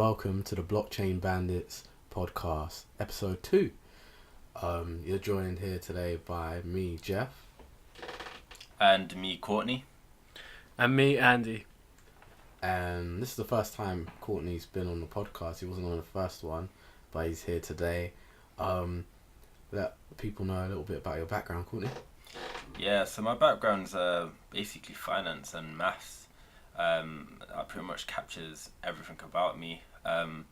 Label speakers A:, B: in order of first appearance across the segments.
A: welcome to the Blockchain Bandits podcast, episode 2. You're joined here today by me, Jeff.
B: And me, Courtney.
C: And me, Andy.
A: And this is the first time Courtney's been on the podcast. He wasn't on the first one, but he's here today. Let people know a little bit about your background, Courtney.
B: Yeah, so my background's basically finance and maths. That pretty much captures everything about me. I'm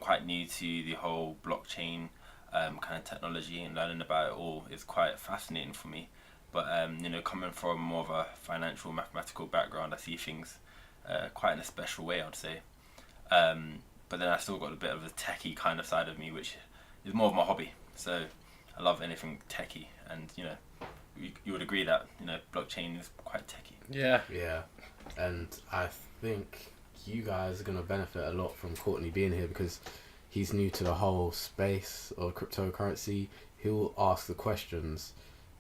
B: quite new to the whole blockchain kind of technology, and learning about it all is quite fascinating for me. But coming from more of a financial, mathematical background, I see things quite in a special way, I'd say. But then I still got a bit of a techie kind of side of me, which is more of my hobby. So I love anything techie, and you would agree that blockchain is quite techie.
A: Yeah, and I think you guys are going to benefit a lot from Courtney being here because he's new to the whole space of cryptocurrency. He'll ask the questions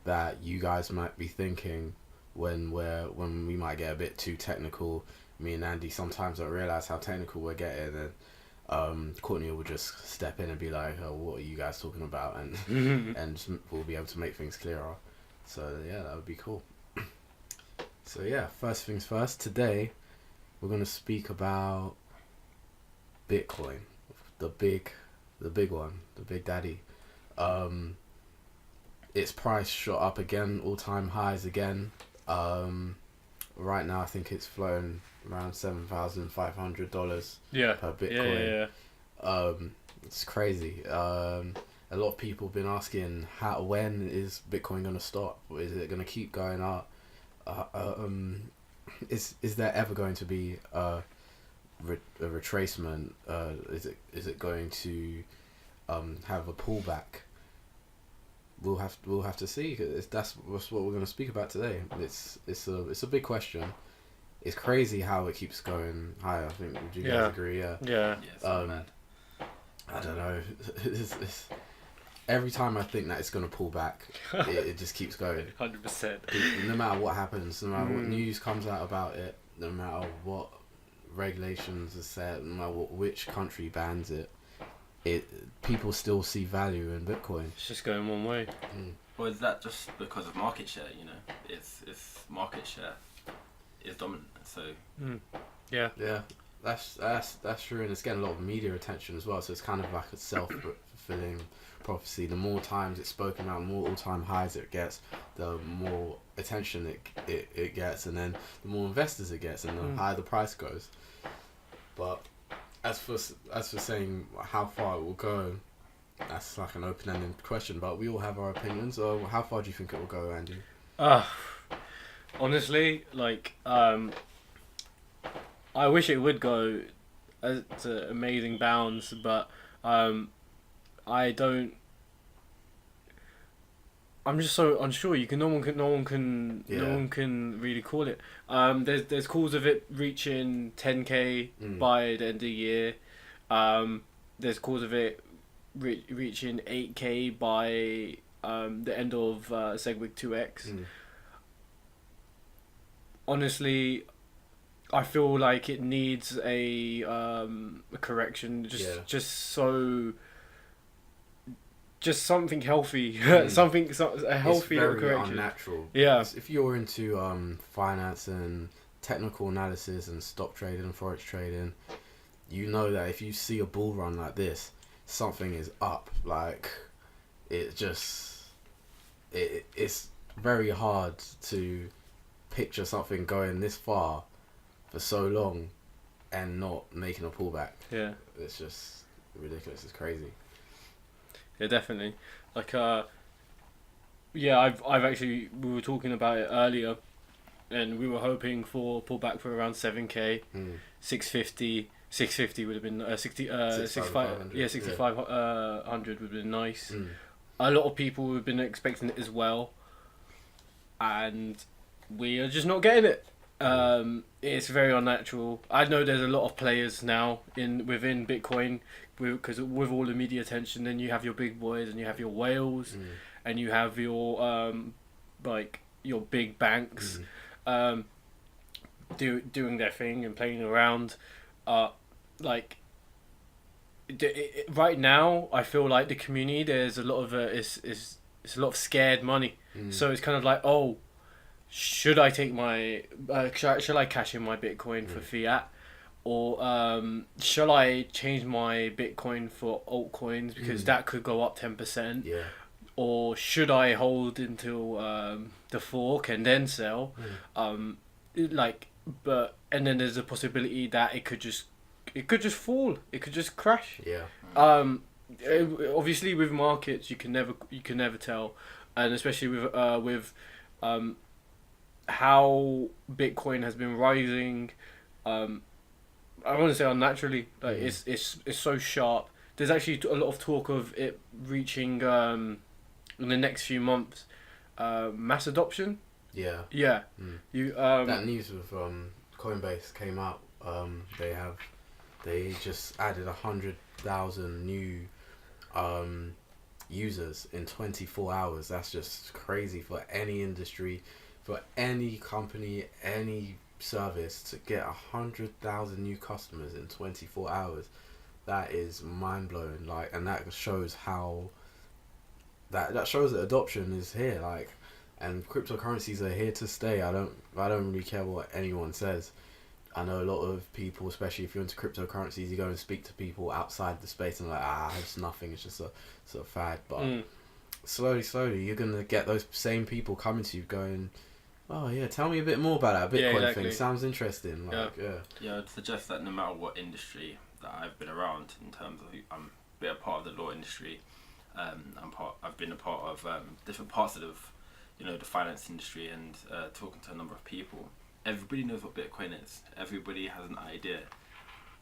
A: that you guys might be thinking when we might get a bit too technical. Me and Andy sometimes don't realize how technical we're getting, and Courtney will just step in and be like, "Oh, what are you guys talking about?" and and we'll be able to make things clearer. So yeah, that would be cool. So yeah, first things first, today we're going to speak about Bitcoin, the big one, the big daddy. Its price shot up again, all-time highs again. Right now I think it's flown around $7,500 per Bitcoin.
C: Yeah.
A: It's crazy. A lot of people have been asking, when is Bitcoin going to stop? Is it going to keep going up? Is there ever going to be a retracement? Is it going to have a pullback? We'll have to see. That's what we're going to speak about today. It's a big question. It's crazy how it keeps going higher. I think. Would you guys agree? Yeah.
B: It's mad.
A: I don't know. It's every time I think that it's going to pull back, it just keeps going.
C: 100%.
A: No matter what happens, no matter what news comes out about it, no matter what regulations are set, no matter which country bans it, people still see value in Bitcoin.
C: It's just going one way.
B: Or is that just because of market share? It's market share is dominant. So
C: Yeah.
A: That's true, and it's getting a lot of media attention as well. So it's kind of like a self-fulfilling prophecy. The more times it's spoken about, the more all-time highs it gets, the more attention it gets, and then the more investors it gets, and the higher the price goes. But as for saying how far it will go, that's like an open-ended question. But we all have our opinions. So how far do you think it will go, Andy?
C: Honestly, I wish it would go to amazing bounds, but I don't. I'm just so unsure. No one can really call it. There's calls of it reaching 10K by the end of the year. There's calls of it reaching 8K by the end of SegWit2x. Honestly, I feel like it needs a correction. Just something healthy, a healthy
A: it's very
C: correction.
A: Unnatural.
C: Yeah.
A: If you're into finance and technical analysis and stock trading and forex trading, you know that if you see a bull run like this, something is up. Like it's very hard to picture something going this far for so long and not making a pullback.
C: Yeah.
A: It's just ridiculous. It's crazy.
C: Yeah, definitely. I've actually, we were talking about it earlier, and we were hoping for a pullback for around 7K, 650 would have been 6,500 would have been nice. A lot of people have been expecting it as well, and we are just not getting it. It's very unnatural. I know there's a lot of players now within Bitcoin, because with all the media attention, then you have your big boys and you have your whales, and you have your your big banks doing their thing and playing around. like right now, I feel like the community, there's a lot of it's a lot of scared money. So it's kind of like, oh, should I take my should I cash in my Bitcoin for fiat, or shall I change my Bitcoin for altcoins because that could go up 10%?
A: Yeah.
C: Or should I hold until the fork and then sell? But and then there's a possibility that it could just fall. It could just crash.
A: Yeah.
C: Obviously, with markets, you can never tell, and especially with how Bitcoin has been rising. I want to say unnaturally. Like it's so sharp. There's actually a lot of talk of it reaching in the next few months mass adoption.
A: Yeah.
C: Yeah. You
A: that news with Coinbase came out. They just added 100,000 new users in 24 hours. That's just crazy for any industry, for any company, any service to get 100,000 new customers in 24 hours. That is mind blowing. Like, and that shows how that shows that adoption is here. Like, and cryptocurrencies are here to stay. I don't really care what anyone says. I know a lot of people, especially if you're into cryptocurrencies, you go and speak to people outside the space and like, it's nothing, it's just a sort of fad. But slowly, you're gonna get those same people coming to you, going, "Oh yeah, tell me a bit more about that Bitcoin thing. Sounds interesting." Like,
B: yeah, I'd suggest that no matter what industry that I've been around, in terms of I'm a bit a part of the law industry, I've been a part of different parts of the finance industry, and talking to a number of people. Everybody knows what Bitcoin is. Everybody has an idea.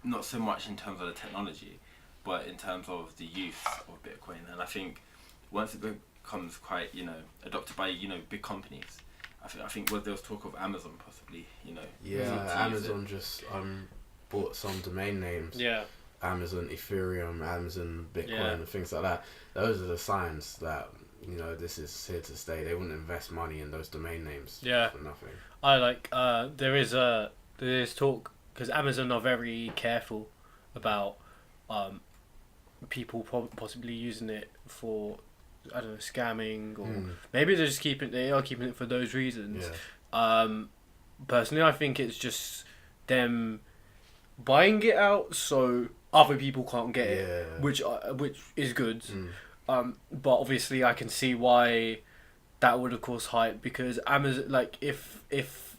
B: Not so much in terms of the technology, but in terms of the use of Bitcoin. And I think once it becomes quite, adopted by, big companies, I think where there was talk of Amazon possibly,
A: Yeah, Amazon just bought some domain names.
C: Yeah.
A: Amazon Ethereum, Amazon Bitcoin, and things like that. Those are the signs that, this is here to stay. They wouldn't invest money in those domain names for nothing.
C: I like there is talk, because Amazon are very careful about people possibly using it for, I don't know, scamming, or maybe they are keeping it for those reasons. Personally, I think it's just them buying it out so other people can't get it, which is good. But obviously, I can see why that would, of course, hype, because Amazon, like, if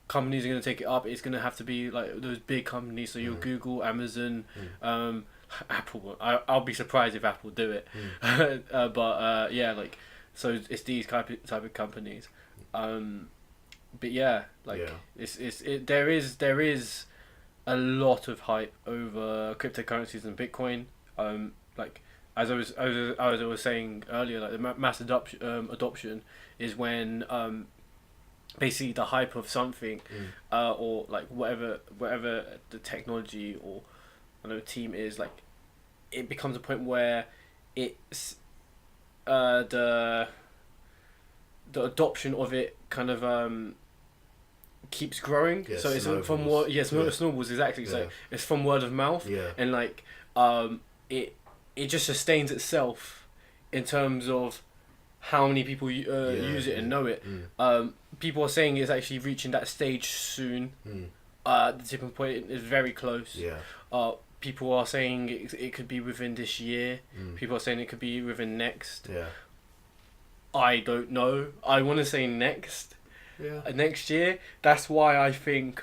C: companies are going to take it up, it's going to have to be like those big companies. So your Google, Amazon, Apple. I'll be surprised if Apple do it. But like, so it's these type of companies. But yeah, like there is a lot of hype over cryptocurrencies and Bitcoin. Like, as I was saying earlier, like the mass adoption is when basically the hype of something, or like whatever the technology or team is, like, it becomes a point where it's the adoption of it kind of keeps growing. So it's from what snowballs, exactly. It's like it's from word of mouth, and like it just sustains itself in terms of how many people use it and know it. People are saying it's actually reaching that stage soon. The tipping point is very close. People are saying it could be within this year. People are saying it could be within next. I don't know. I want to say next. Next year. That's why I think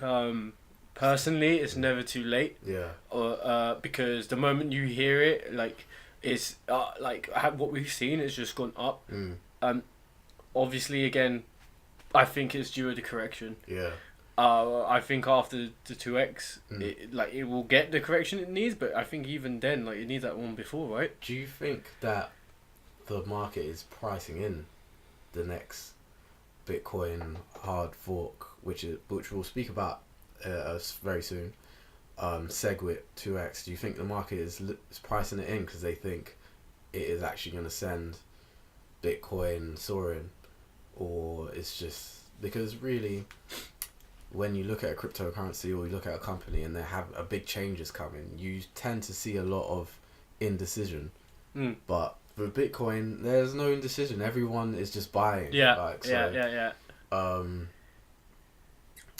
C: personally it's never too late. Because the moment you hear it, like, it's like what we've seen, it's just gone up. Obviously, again, I think it's due to the correction. I think after the 2x, it will get the correction it needs, but I think even then, like, it needs that one before, right?
A: Do you think that the market is pricing in the next Bitcoin hard fork, which we'll speak about very soon, SegWit2x? Do you think the market is pricing it in because they think it is actually going to send Bitcoin soaring, or it's just because really when you look at a cryptocurrency or you look at a company and they have a big changes coming, you tend to see a lot of indecision. But with Bitcoin, there's no indecision. Everyone is just buying.
C: Yeah,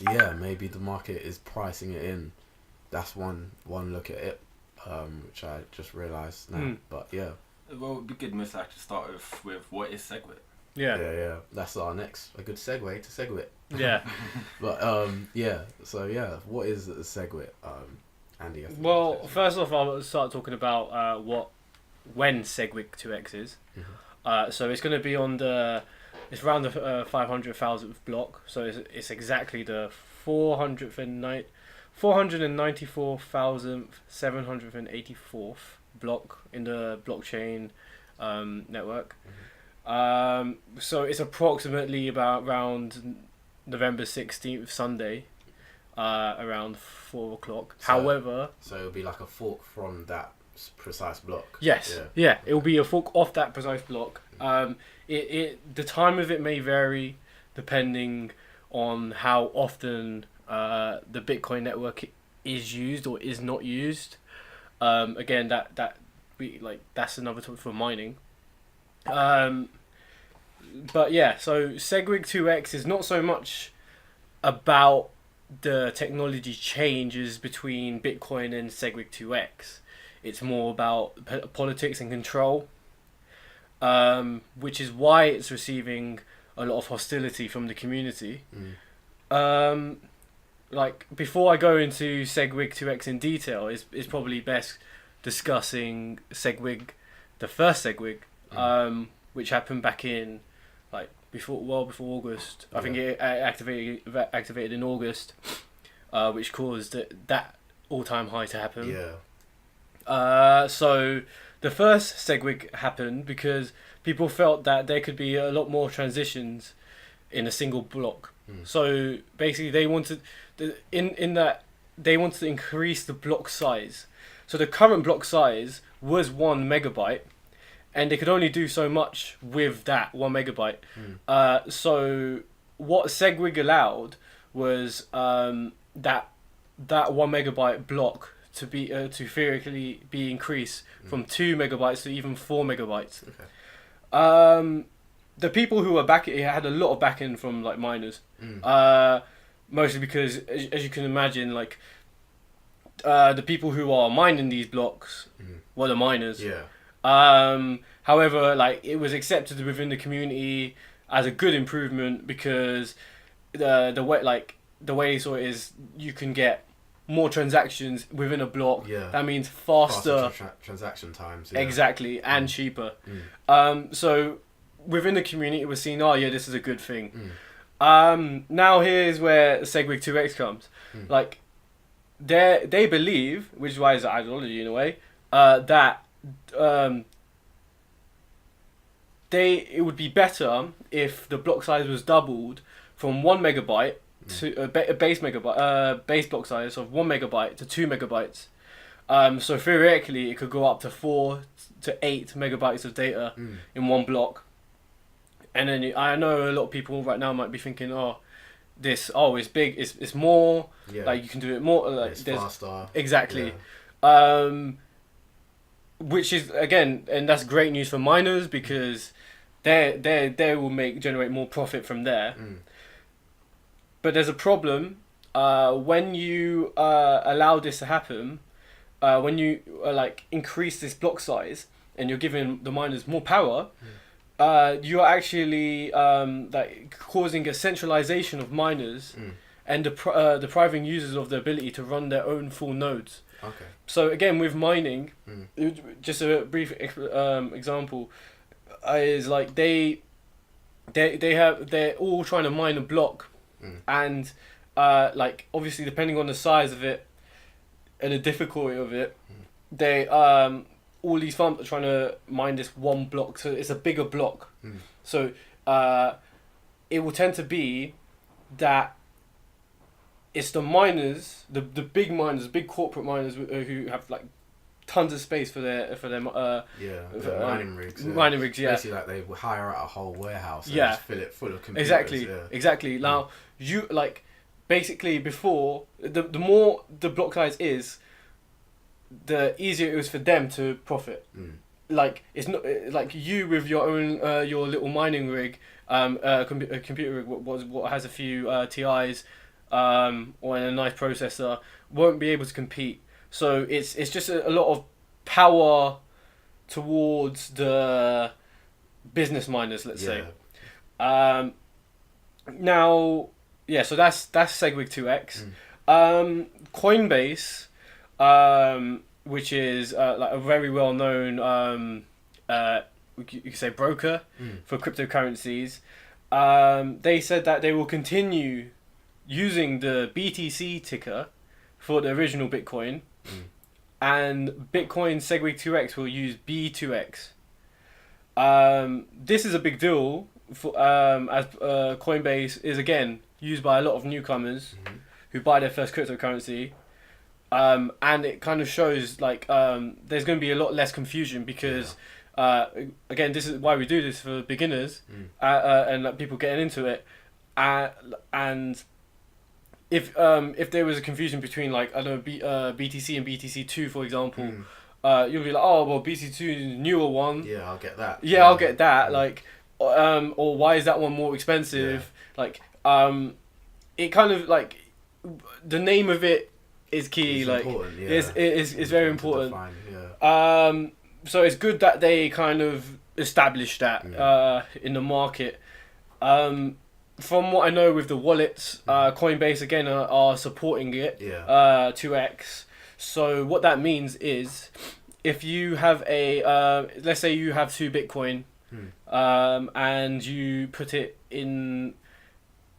A: yeah, maybe the market is pricing it in. That's one look at it, which I just realised now. But yeah.
B: Well, it would be good to actually start with what is SegWit.
A: Yeah. That's our next a good segue to SegWit.
C: Yeah.
A: But So what is SegWit, Andy?
C: Well, first off, I'll start talking about when SegWit2x is. So it's going to be on it's around the 500,000th block. So it's exactly the 494,784th block in the blockchain network. So it's approximately around November 16th, Sunday, around 4 o'clock. However...
A: So it'll be like a fork from that precise block.
C: Yes. Yeah. It will be a fork off that precise block. The time of it may vary depending on how often the Bitcoin network is used or is not used. Again, that's another topic for mining. But yeah, so SegWit2x is not so much about the technology changes between Bitcoin and SegWit2x. It's more about politics and control, which is why it's receiving a lot of hostility from the community. Before I go into SegWit2x in detail, it's probably best discussing SegWit, the first SegWit, which happened back in before August. I think it activated in August, which caused that all-time high to happen. So the first SegWit happened because people felt that there could be a lot more transitions in a single block. So basically, they wanted to increase the block size. So the current block size was 1 megabyte, and they could only do so much with that 1 megabyte. So what SegWit allowed was that 1 megabyte block to be to theoretically be increased from 2 megabytes to even 4 megabytes. The people who were backing it had a lot of backing from miners, mostly because as you can imagine, the people who are mining these blocks were the miners. However, it was accepted within the community as a good improvement because the way they saw it is you can get more transactions within a block. That means faster
A: transaction times.
C: Exactly, and cheaper. So within the community, it was seen, this is a good thing. Now here's where SegWit2x comes. They believe, which is why it's an ideology in a way, that it would be better if the block size was doubled from 1 megabyte to a base block size of 1 megabyte to 2 megabytes. So theoretically, it could go up to 4 to 8 megabytes of data in one block. And then I know a lot of people right now might be thinking, it's big, it's more, you can do it more,
A: it's faster.
C: Exactly. Which is, again, and that's great news for miners because they will generate more profit from there. But there's a problem when you allow this to happen. When you increase this block size and you're giving the miners more power, you're actually causing a centralization of miners and depriving users of the ability to run their own full nodes. So again, with mining, just a brief example is they're all trying to mine a block, and obviously depending on the size of it and the difficulty of it, they all these farms are trying to mine this one block, so it's a bigger block. So it will tend to be that it's the miners, the big miners, big corporate miners who have tons of space for their
A: mining rigs.
C: Mining rigs,
A: Basically, they hire out a whole warehouse and just fill it full of computers.
C: Exactly. Now you basically before the more the block size is, the easier it was for them to profit. Like it's not like you with your own your little mining rig, a computer rig what has a few TIs, or a nice processor, won't be able to compete. So it's just a lot of power towards the business miners, let's say. Now, yeah, so that's SegWit2x. Coinbase, which is like a very well known you could say broker for cryptocurrencies. They said that they will continue using the BTC ticker for the original Bitcoin, and Bitcoin SegWit2x will use B2X. This is a big deal for as Coinbase is again used by a lot of newcomers who buy their first cryptocurrency. And it kind of shows like there's going to be a lot less confusion because again, this is why we do this for beginners and like people getting into it. And if there was a confusion between like I don't know BTC and BTC2 for example, you'll be like, oh well, BTC2 is the newer one.
A: Yeah, I'll get that.
C: Yeah, I'll get that. Like, or why is that one more expensive? Like, it kind of like the name of it is key.
A: It's
C: like,
A: important, yeah.
C: it's very important.
A: Define,
C: so it's good that they kind of established that in the market. From what I know with the wallets, Coinbase again are supporting it. 2x. So what that means is, if you have a let's say you have 2 Bitcoin, and you put it in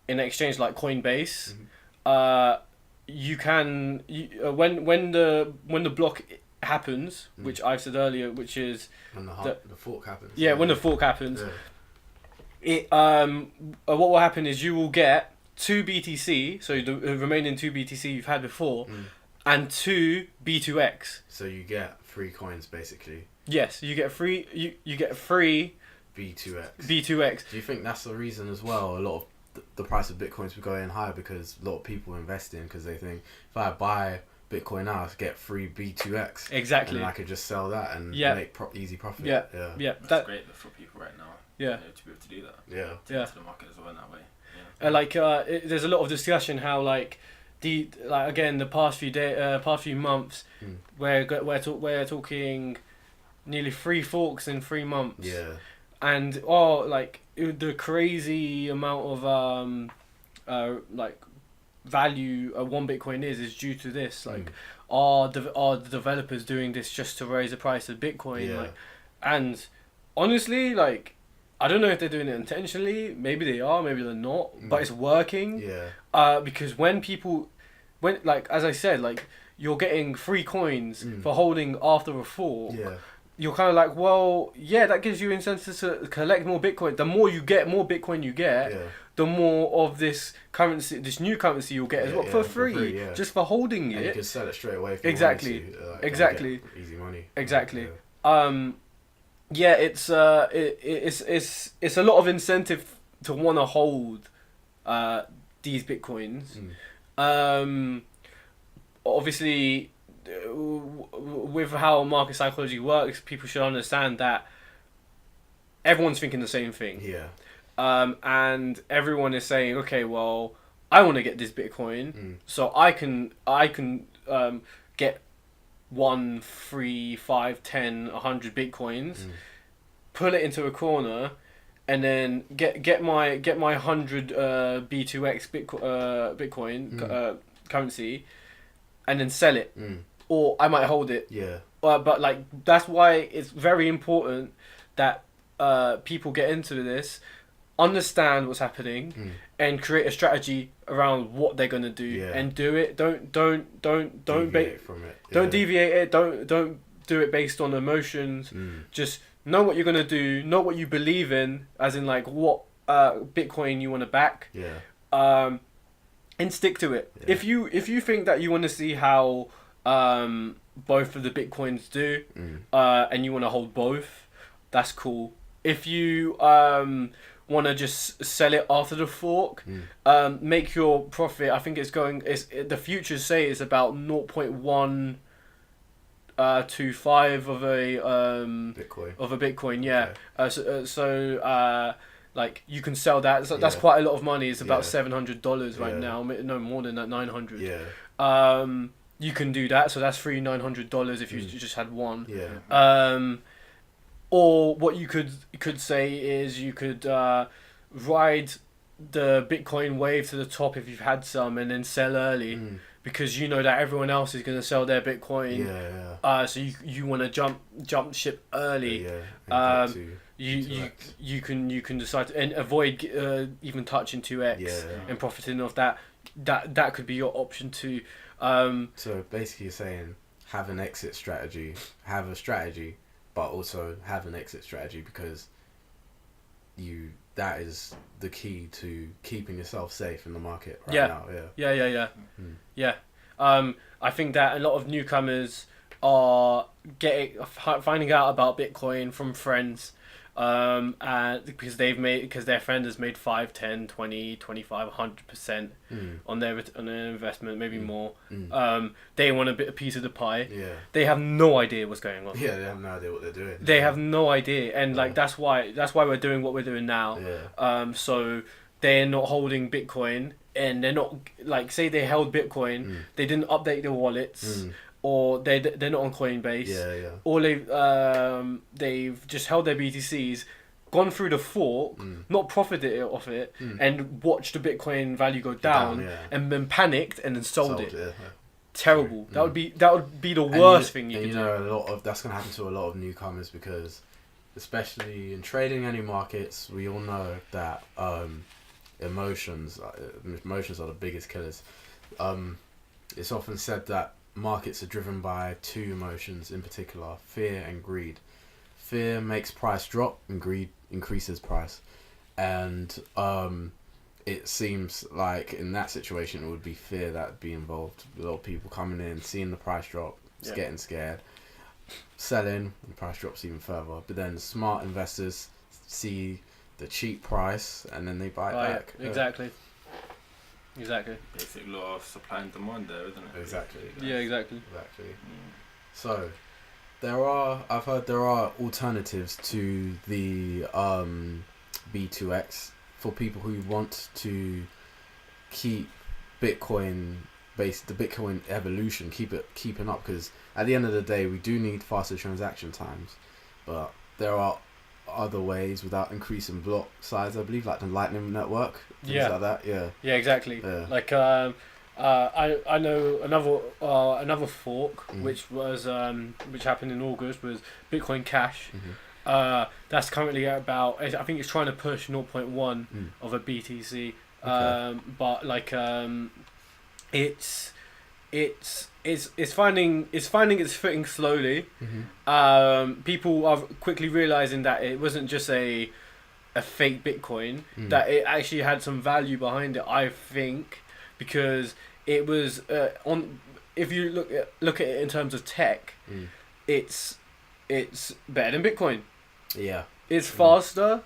C: an exchange like Coinbase, you can when the block happens, which I've said earlier, which is
A: when the fork happens.
C: Yeah, when the fork happens, it what will happen is you will get 2 BTC, so the remaining 2 BTC you've had before, and 2 B2X.
A: So you get 3 coins basically.
C: Yes, you get free. You get free
A: B2X.
C: B2X.
A: Do you think that's the reason as well? A lot of the price of Bitcoins will go in higher because a lot of people invest in because they think if I buy Bitcoin now, I get free B2X.
C: Exactly.
A: And I could just sell that and make easy profit.
C: Yeah.
B: That's great for people right now.
C: Yeah.
B: To be able to do that.
A: Yeah.
B: To enter the market as well in that way. Yeah.
C: There's a lot of discussion how like again the past few months we're talking nearly 3 forks in 3 months.
A: Yeah.
C: And like the crazy amount of like value one Bitcoin is due to this. Like, are the developers doing this just to raise the price of Bitcoin?
A: Yeah.
C: Like, and honestly, like, I don't know if they're doing it intentionally. Maybe they are, maybe they're not. But it's working.
A: Yeah.
C: Because when like as I said, like you're getting free coins for holding after a fork. Yeah. You're kind of like, well, yeah, that gives you incentives to collect more Bitcoin. The more Bitcoin you get, the more of this currency, this new currency you'll get as well for free, just for holding it.
A: And you can sell it straight away. If you
C: exactly.
A: Want to,
C: Exactly.
A: Easy money.
C: Exactly. Yeah. It's a lot of incentive to want to hold these Bitcoins. Obviously, with how market psychology works, people should understand that everyone's thinking the same thing.
A: Yeah.
C: And everyone is saying, okay, well, I want to get this Bitcoin, so I can get 1, 3, 5, 10, 100 Bitcoins, pull it into a corner, and then get my 100 B2X Bitcoin currency, and then sell it. Or I might hold it.
A: Yeah.
C: But like that's why it's very important that people get into this, understand what's happening, and create a strategy around what they're gonna do and do it. Don't
A: deviate from it.
C: Don't deviate it. Don't do it based on emotions. Just know what you're gonna do. Know what you believe in, as in like what Bitcoin you want to back.
A: Yeah.
C: And stick to it. Yeah. If you think that you want to see how both of the Bitcoins do, and you want to hold both, that's cool. If you want to just sell it after the fork, make your profit. I think the futures say it's about 0.1 to 5 of a Bitcoin. Yeah. Okay. Like you can sell that. So that's quite a lot of money. It's about $700 right now. No more than that, 900.
A: Yeah.
C: You can do that. So that's free $900 if you just had one.
A: Yeah.
C: Or what you could say is you could ride the Bitcoin wave to the top if you've had some, and then sell early because you know that everyone else is going to sell their Bitcoin. So you want to jump ship early. You can decide to, and avoid even touching 2x and profiting off that. That could be your option too.
A: So basically, you're saying have an exit strategy, have a strategy, but also have an exit strategy because that is the key to keeping yourself safe in the market now.
C: Yeah. I think that a lot of newcomers are finding out about Bitcoin from friends, and because their friend has made 5, 10, 20, 25, 100% on their investment, maybe more. They want a piece of the pie. They have no idea what's going on.
A: They have no idea what they're doing.
C: They have no idea, and like that's why we're doing what we're doing now. So they're not holding Bitcoin, and they're not, like, say they held Bitcoin, they didn't update their wallets. Or they're not on Coinbase. Or they've just held their BTCs, gone through the fork, not profited off it, and watched the Bitcoin value go down, and then panicked and then sold it. Terrible. That would be the worst thing you could do.
A: A lot of that's gonna happen to a lot of newcomers because, especially in trading any markets, we all know that emotions are the biggest killers. It's often said that markets are driven by two emotions in particular: fear and greed. Fear makes price drop and greed increases price. And it seems like in that situation it would be fear that would be involved. A lot of people coming in, seeing the price drop, getting scared, selling, and the price drops even further. But then smart investors see the cheap price and then they buy it back.
C: Exactly.
B: Basic law of supply and demand there, isn't it?
A: Exactly.
C: Yeah, exactly.
A: So I've heard there are alternatives to the B2X for people who want to keep the Bitcoin evolution, keeping up, because at the end of the day we do need faster transaction times, but there are other ways without increasing block size, I believe, like the Lightning Network, things like that. Yeah,
C: exactly. Like I know another fork which happened in August was Bitcoin Cash. That's currently at about, I think it's trying to push 0.1 of a BTC. But like it's finding its footing slowly. People are quickly realizing that it wasn't just a fake Bitcoin, that it actually had some value behind it, I think, because it was if you look at it in terms of tech, it's better than Bitcoin. It's faster,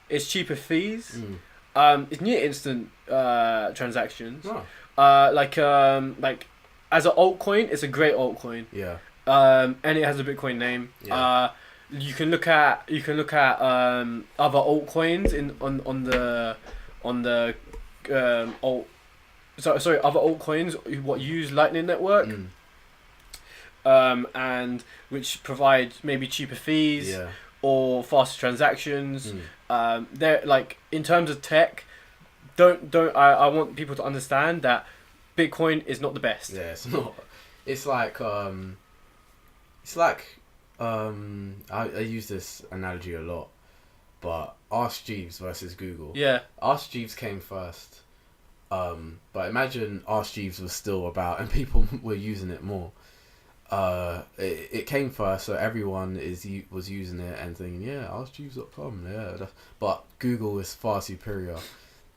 C: it's cheaper fees, it's near instant transactions. Like as an altcoin, it's a great altcoin. And it has a Bitcoin name. You can look at other altcoins other altcoins what use Lightning Network, and which provide maybe cheaper fees or faster transactions. They're like, in terms of tech, I want people to understand that Bitcoin is not the best.
A: It's not. It's like I use this analogy a lot, but Ask Jeeves versus Google. Ask Jeeves came first, but imagine Ask Jeeves was still about and people were using it more. It came first, so everyone was using it and thinking, AskJeeves.com, but Google is far superior.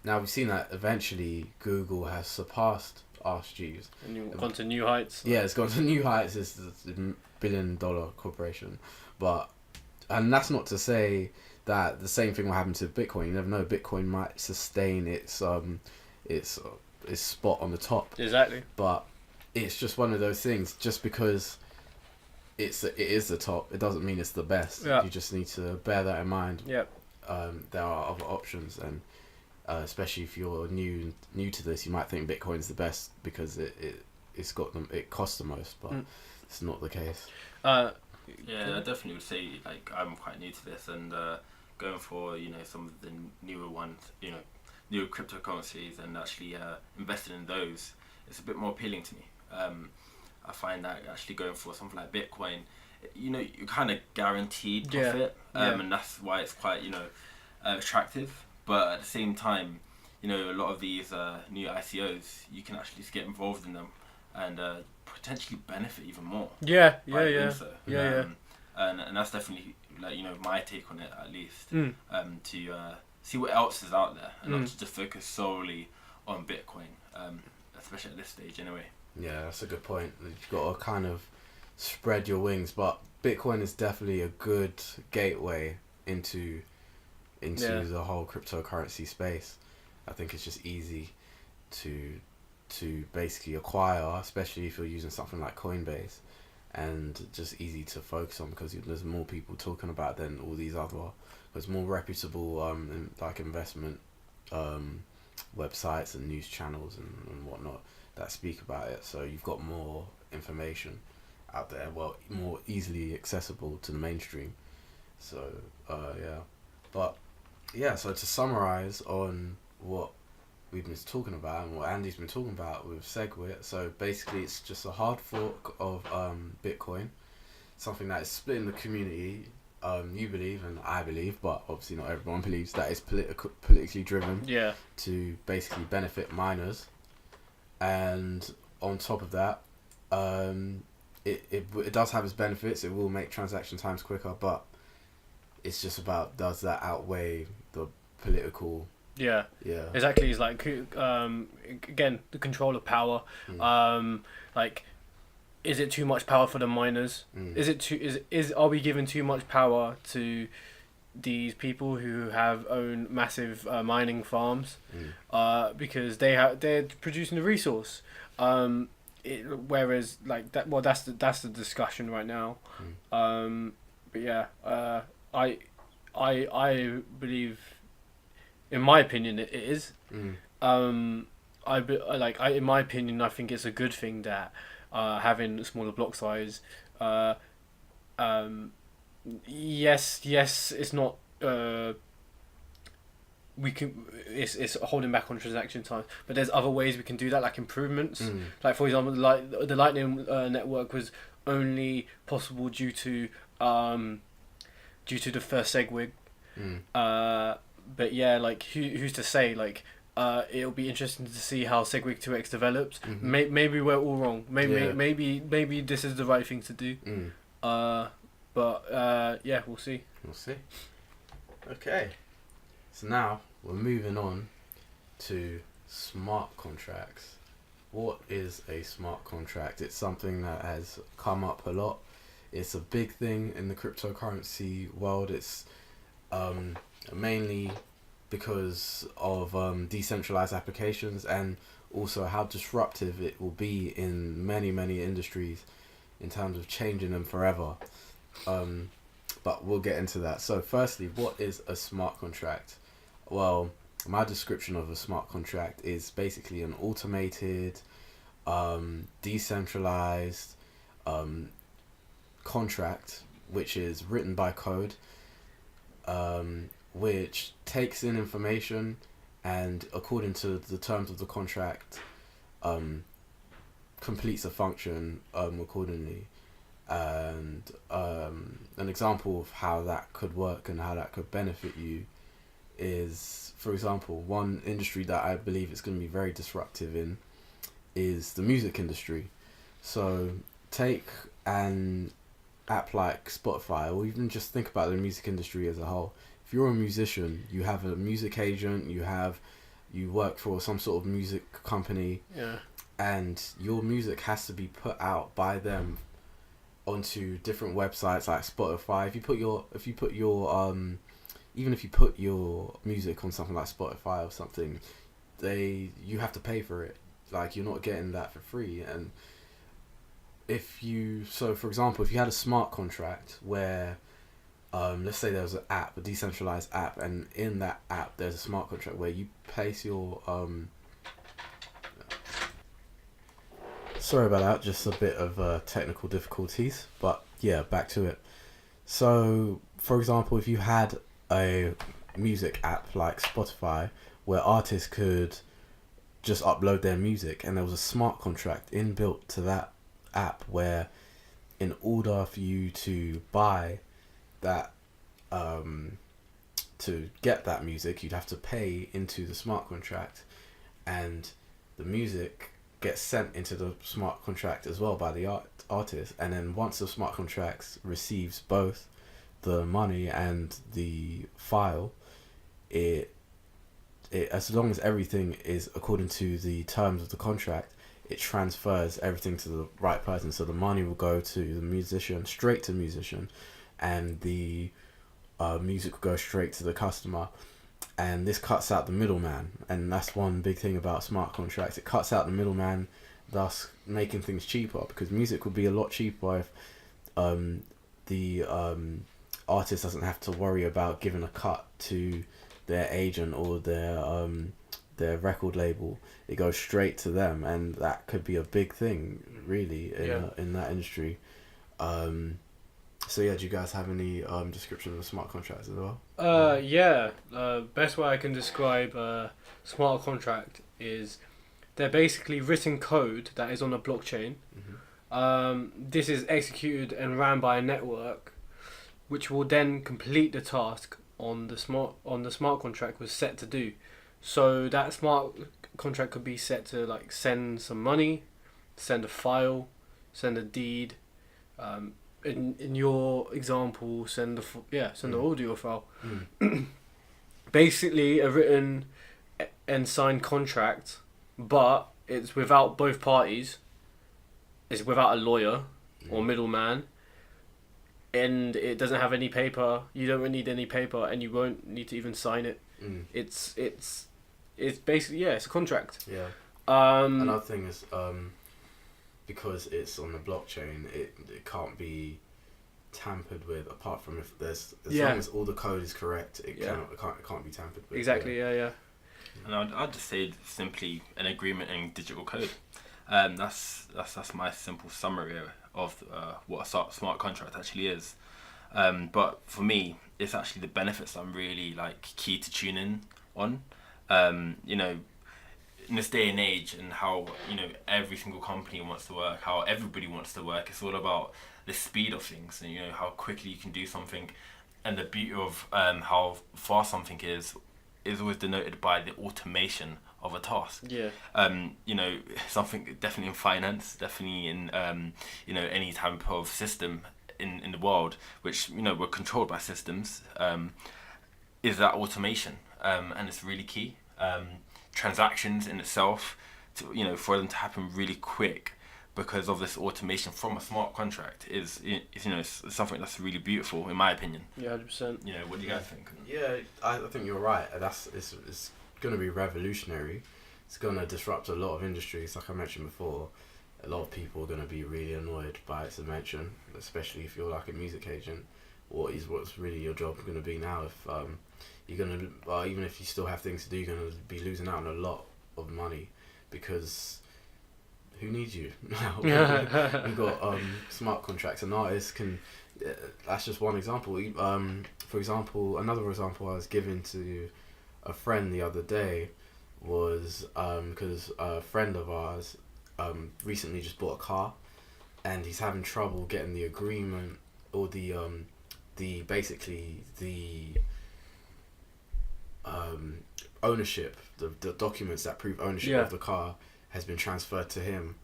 A: Now we've seen that eventually Google has surpassed Ask Jeeves.
C: And gone to new heights.
A: It's gone to new heights. It's a $1 billion corporation. And that's not to say that the same thing will happen to Bitcoin. You never know. Bitcoin might sustain its spot on the top.
C: Exactly.
A: But it's just one of those things. Just because it is the top, it doesn't mean it's the best.
C: Yeah.
A: You just need to bear that in mind.
C: Yep.
A: There are other options, and especially if you're new to this, you might think Bitcoin's the best because it costs the most, but it's not the case.
B: Yeah, I definitely would say like I'm quite new to this, and going for some of the newer ones, newer cryptocurrencies, and actually investing in those, it's a bit more appealing to me. I find that actually going for something like Bitcoin, you're kind of guaranteed profit, and that's why it's quite attractive. But at the same time, a lot of these new ICOs, you can actually just get involved in them and potentially benefit even more.
C: Yeah.
B: And that's definitely my take on it, at least, to see what else is out there and not to just focus solely on Bitcoin, especially at this stage anyway.
A: Yeah, that's a good point. You've got to kind of spread your wings, but Bitcoin is definitely a good gateway into the whole cryptocurrency space. I think it's just easy to basically acquire, especially if you're using something like Coinbase, and just easy to focus on because there's more people talking about than all these other. There's more reputable investment websites and news channels and whatnot that speak about it. So you've got more information out there, well, more easily accessible to the mainstream. So so to summarize on what we've been talking about and what Andy's been talking about with SegWit, so basically it's just a hard fork of Bitcoin, something that is splitting the community. You believe and I believe, but obviously not everyone believes, that it's politically driven to basically benefit miners. And on top of that, it does have its benefits. It will make transaction times quicker, but it's just about, does that outweigh the political? Yeah.
C: Exactly. It's like again, the control of power. Is it too much power for the miners? Are we giving too much power to these people who own massive mining farms? Because they're producing the resource. Whereas like that, well, that's the discussion right now. But yeah, I believe, in my opinion, it is. In my opinion, I think it's a good thing that having a smaller block size. Yes, it's not. It's holding back on transaction time, but there's other ways we can do that, like improvements. Like for example, like the Lightning network was only possible due to the first SegWit. But yeah, like who's to say? Like it'll be interesting to see how SegWit2x develops. Maybe we're all wrong. Maybe this is the right thing to do. But yeah, we'll see.
A: Okay. So now we're moving on to smart contracts. What is a smart contract? It's something that has come up a lot. It's a big thing in the cryptocurrency world. It's mainly because of decentralized applications, and also how disruptive it will be in many industries in terms of changing them forever. But we'll get into that. So firstly, what is a smart contract? Well, my description of a smart contract is basically an automated, decentralized contract which is written by code, which takes in information and, according to the terms of the contract, completes a function accordingly. And an example of how that could work and how that could benefit you is, for example, one industry that I believe is going to be very disruptive in is the music industry. So take an app like Spotify, or even just think about the music industry as a whole. If you're a musician, you have a music agent, you work for some sort of music company, and your music has to be put out by them onto different websites like Spotify. If you put even if you put your music on something like Spotify or something, you have to pay for it. Like, you're not getting that for free. And for example, if you had a smart contract where, let's say there was an app, a decentralized app, and in that app there's a smart contract where you place your sorry about that, just a bit of technical difficulties, but yeah, back to it. So, for example, if you had a music app like Spotify where artists could just upload their music, and there was a smart contract inbuilt to that app where, in order for you to buy that, to get that music, you'd have to pay into the smart contract, and the music gets sent into the smart contract as well by the artist. And then once the smart contract receives both the money and the file, it as long as everything is according to the terms of the contract, it transfers everything to the right person. So the money will go to the musician, straight to the musician, and the music will go straight to the customer. And this cuts out the middleman, and that's one big thing about smart contracts. It cuts out the middleman, thus making things cheaper, because music would be a lot cheaper if the artist doesn't have to worry about giving a cut to their agent or their record label. It goes straight to them, and that could be a big thing, really, in that industry. So yeah, do you guys have any description of smart contracts as well?
C: Best way I can describe a smart contract is they're basically written code that is on a blockchain. This is executed and ran by a network, which will then complete the task on the smart contract was set to do. So that smart contract could be set to like send some money, send a file, send a deed. In your example, send the audio file. Basically, a written and signed contract, but it's without both parties. It's without a lawyer or middleman, and it doesn't have any paper. You don't need any paper, and you won't need to even sign it. It's basically it's a contract.
A: Yeah. Another thing is because it's on the blockchain, it can't be tampered with, apart from if there's long as all the code is correct, it can't be tampered with.
C: Exactly. Yeah.
B: And I'd just say simply an agreement in digital code. That's my simple summary of what a smart contract actually is. But for me, it's actually the benefits I'm really key to tune in on. In this day and age, and how every single company wants to work, how everybody wants to work, it's all about the speed of things, and how quickly you can do something, and the beauty of how fast something is always denoted by the automation of a task. Something definitely in finance, definitely in any type of system in the world, which we're controlled by systems, is that automation, and it's really key. Transactions in itself, for them to happen really quick because of this automation from a smart contract is something that's really beautiful, in my opinion.
C: 100%.
B: What do you guys think?
A: Yeah, I think you're right. It's going to be revolutionary. It's going to disrupt a lot of industries. Like I mentioned before, a lot of people are going to be really annoyed by its invention, especially if you're like a music agent. What's really your job going to be now? If you're going to, even if you still have things to do, you're going to be losing out on a lot of money, because who needs you now? We've got smart contracts, and artists can. That's just one example. For example, another example I was given to a friend the other day was because a friend of ours recently just bought a car, and he's having trouble getting the agreement or the ownership, the documents that prove ownership of the car has been transferred to him,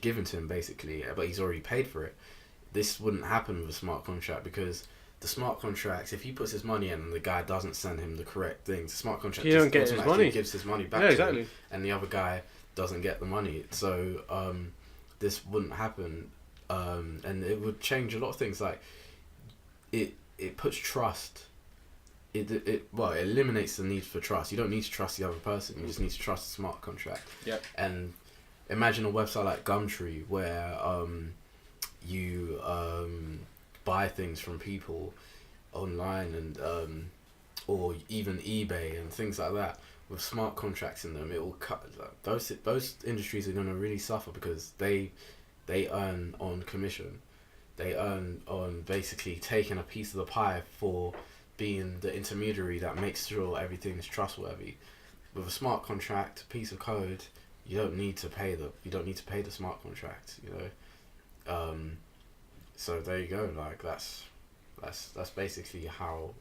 A: given to him basically, but he's already paid for it. This wouldn't happen with a smart contract, because the smart contracts, if he puts his money in and the guy doesn't send him the correct things, the smart contract
C: just automatically
A: gives his money back to him, and the other guy doesn't get the money. So this wouldn't happen, and it would change a lot of things. Like it puts trust it eliminates the need for trust. You don't need to trust the other person. You just need to trust the smart contract.
C: Yep.
A: And imagine a website like Gumtree where you buy things from people online and or even eBay and things like that with smart contracts in them. It will cut those industries are going to really suffer because they earn on commission. They earn on basically taking a piece of the pie for being the intermediary that makes sure everything is trustworthy. With a smart contract, piece of code, you don't need to pay the smart contract, you know. So there you go. Like that's basically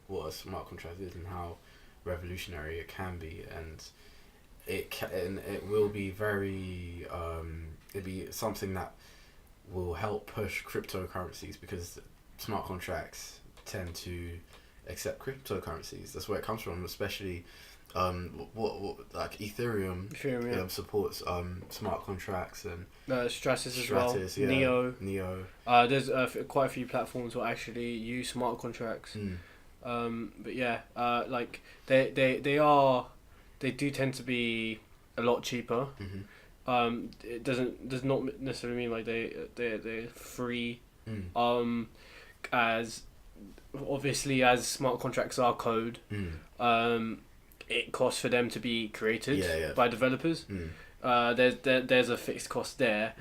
A: what a smart contract is and how revolutionary it can be, and it will be very it'll be something that will help push cryptocurrencies because smart contracts tend to accept cryptocurrencies. That's where it comes from, especially what like Ethereum supports smart contracts and
C: Stratus as well.
A: Yeah,
C: Neo. There's quite a few platforms that actually use smart contracts. But yeah, like they do tend to be a lot cheaper. It does not necessarily mean like they're free. As obviously as smart contracts are code, it costs for them to be created by developers. There's a fixed cost there.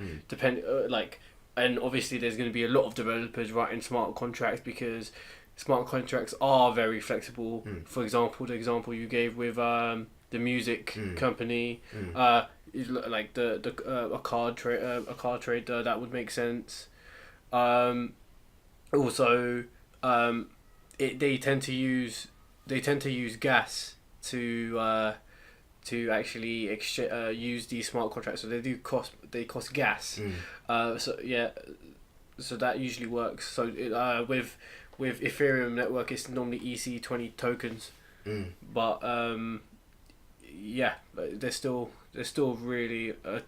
C: And obviously there's going to be a lot of developers writing smart contracts because smart contracts are very flexible. For example, the example you gave with the music company, like a card trader, that would make sense. Also, they tend to use gas to actually use these smart contracts. So they cost gas. So that usually works. So with Ethereum network, it's normally EC20 tokens. But there's still really a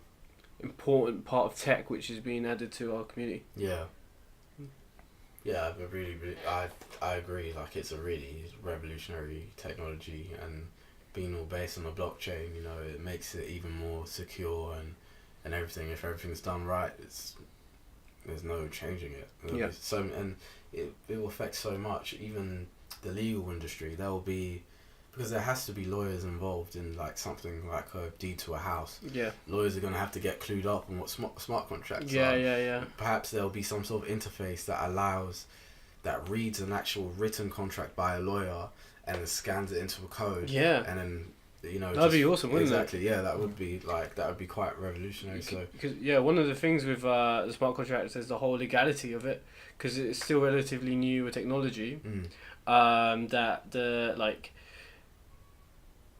C: important part of tech which is being added to our community.
A: But really, I agree. Like it's a really revolutionary technology, and being all based on a blockchain, you know, it makes it even more secure and everything. If everything's done right, there's no changing it. It will affect so much. Even the legal industry, because there has to be lawyers involved in like something like a deed to a house. Lawyers are going to have to get clued up on what smart contracts are. Perhaps there'll be some sort of interface that reads an actual written contract by a lawyer and then scans it into a code. And then, you know,
C: that'd be awesome, wouldn't it?
A: Exactly. Yeah, that would be quite revolutionary. So
C: because one of the things with the smart contracts is the whole legality of it, because it's still relatively new technology.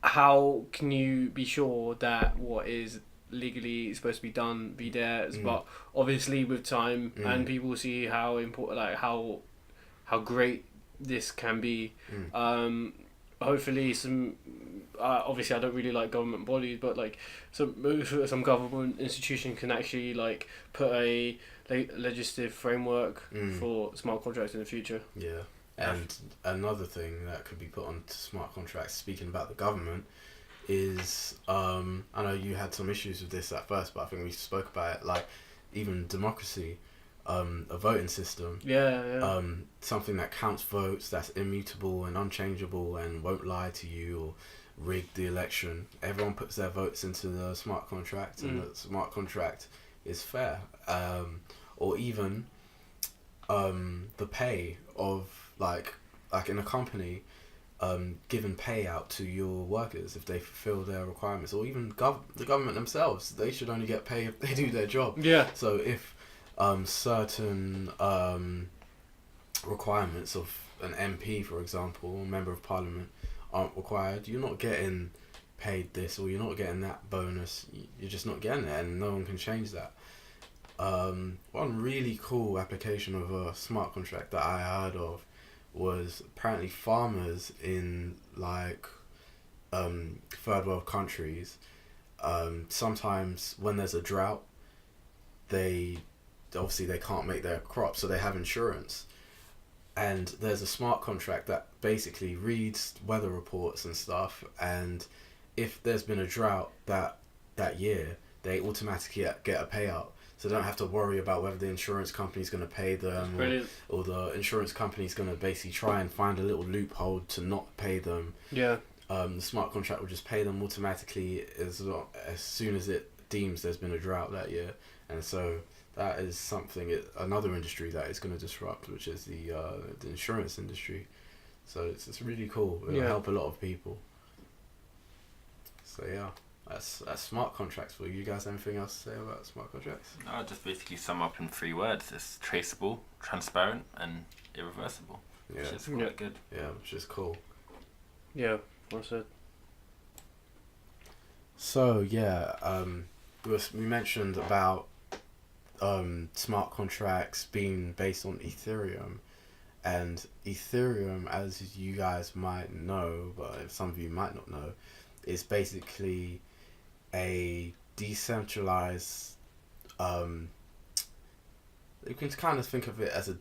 C: How can you be sure that what is legally supposed to be done be there? But obviously with time and people see how important, like how great this can be. Hopefully some obviously I don't really like government bodies, but like some government institution can actually like put a legislative framework for smart contracts in the future.
A: And another thing that could be put on smart contracts, speaking about the government, is I know you had some issues with this at first, but I think we spoke about it, like even democracy, a voting system, something that counts votes, that's immutable and unchangeable and won't lie to you or rig the election. Everyone puts their votes into the smart contract, and the smart contract is fair. Or even the pay of like in a company, giving payout to your workers if they fulfill their requirements, or even the government themselves, they should only get paid if they do their job. So if certain requirements of an MP, for example, a member of parliament, aren't required, you're not getting paid this or you're not getting that bonus. You're just not getting it, and no one can change that. One really cool application of a smart contract that I heard of was apparently farmers in like third world countries, sometimes when there's a drought, they can't make their crops, so they have insurance. and there's a smart contract that basically reads weather reports and stuff, and if there's been a drought that year, they automatically get a payout. So they don't have to worry about whether the insurance company's going to pay them, or the insurance company's going to basically try and find a little loophole to not pay them.
C: Yeah.
A: The smart contract will just pay them automatically as soon as it deems there's been a drought that year. And so that is something, another industry that is going to disrupt, which is the insurance industry. So it's really cool. It'll help a lot of people. So yeah. That's smart contracts for you. You guys, anything else to say about smart contracts?
B: No, I'll just basically sum up in 3 words. It's traceable, transparent, and irreversible.
A: Yeah.
B: Which is quite good.
A: Yeah, which is cool.
C: Yeah, well said.
A: So yeah, we mentioned about smart contracts being based on Ethereum, and Ethereum, as you guys might know, but some of you might not know, is basically a decentralized, you can kind of think of it as a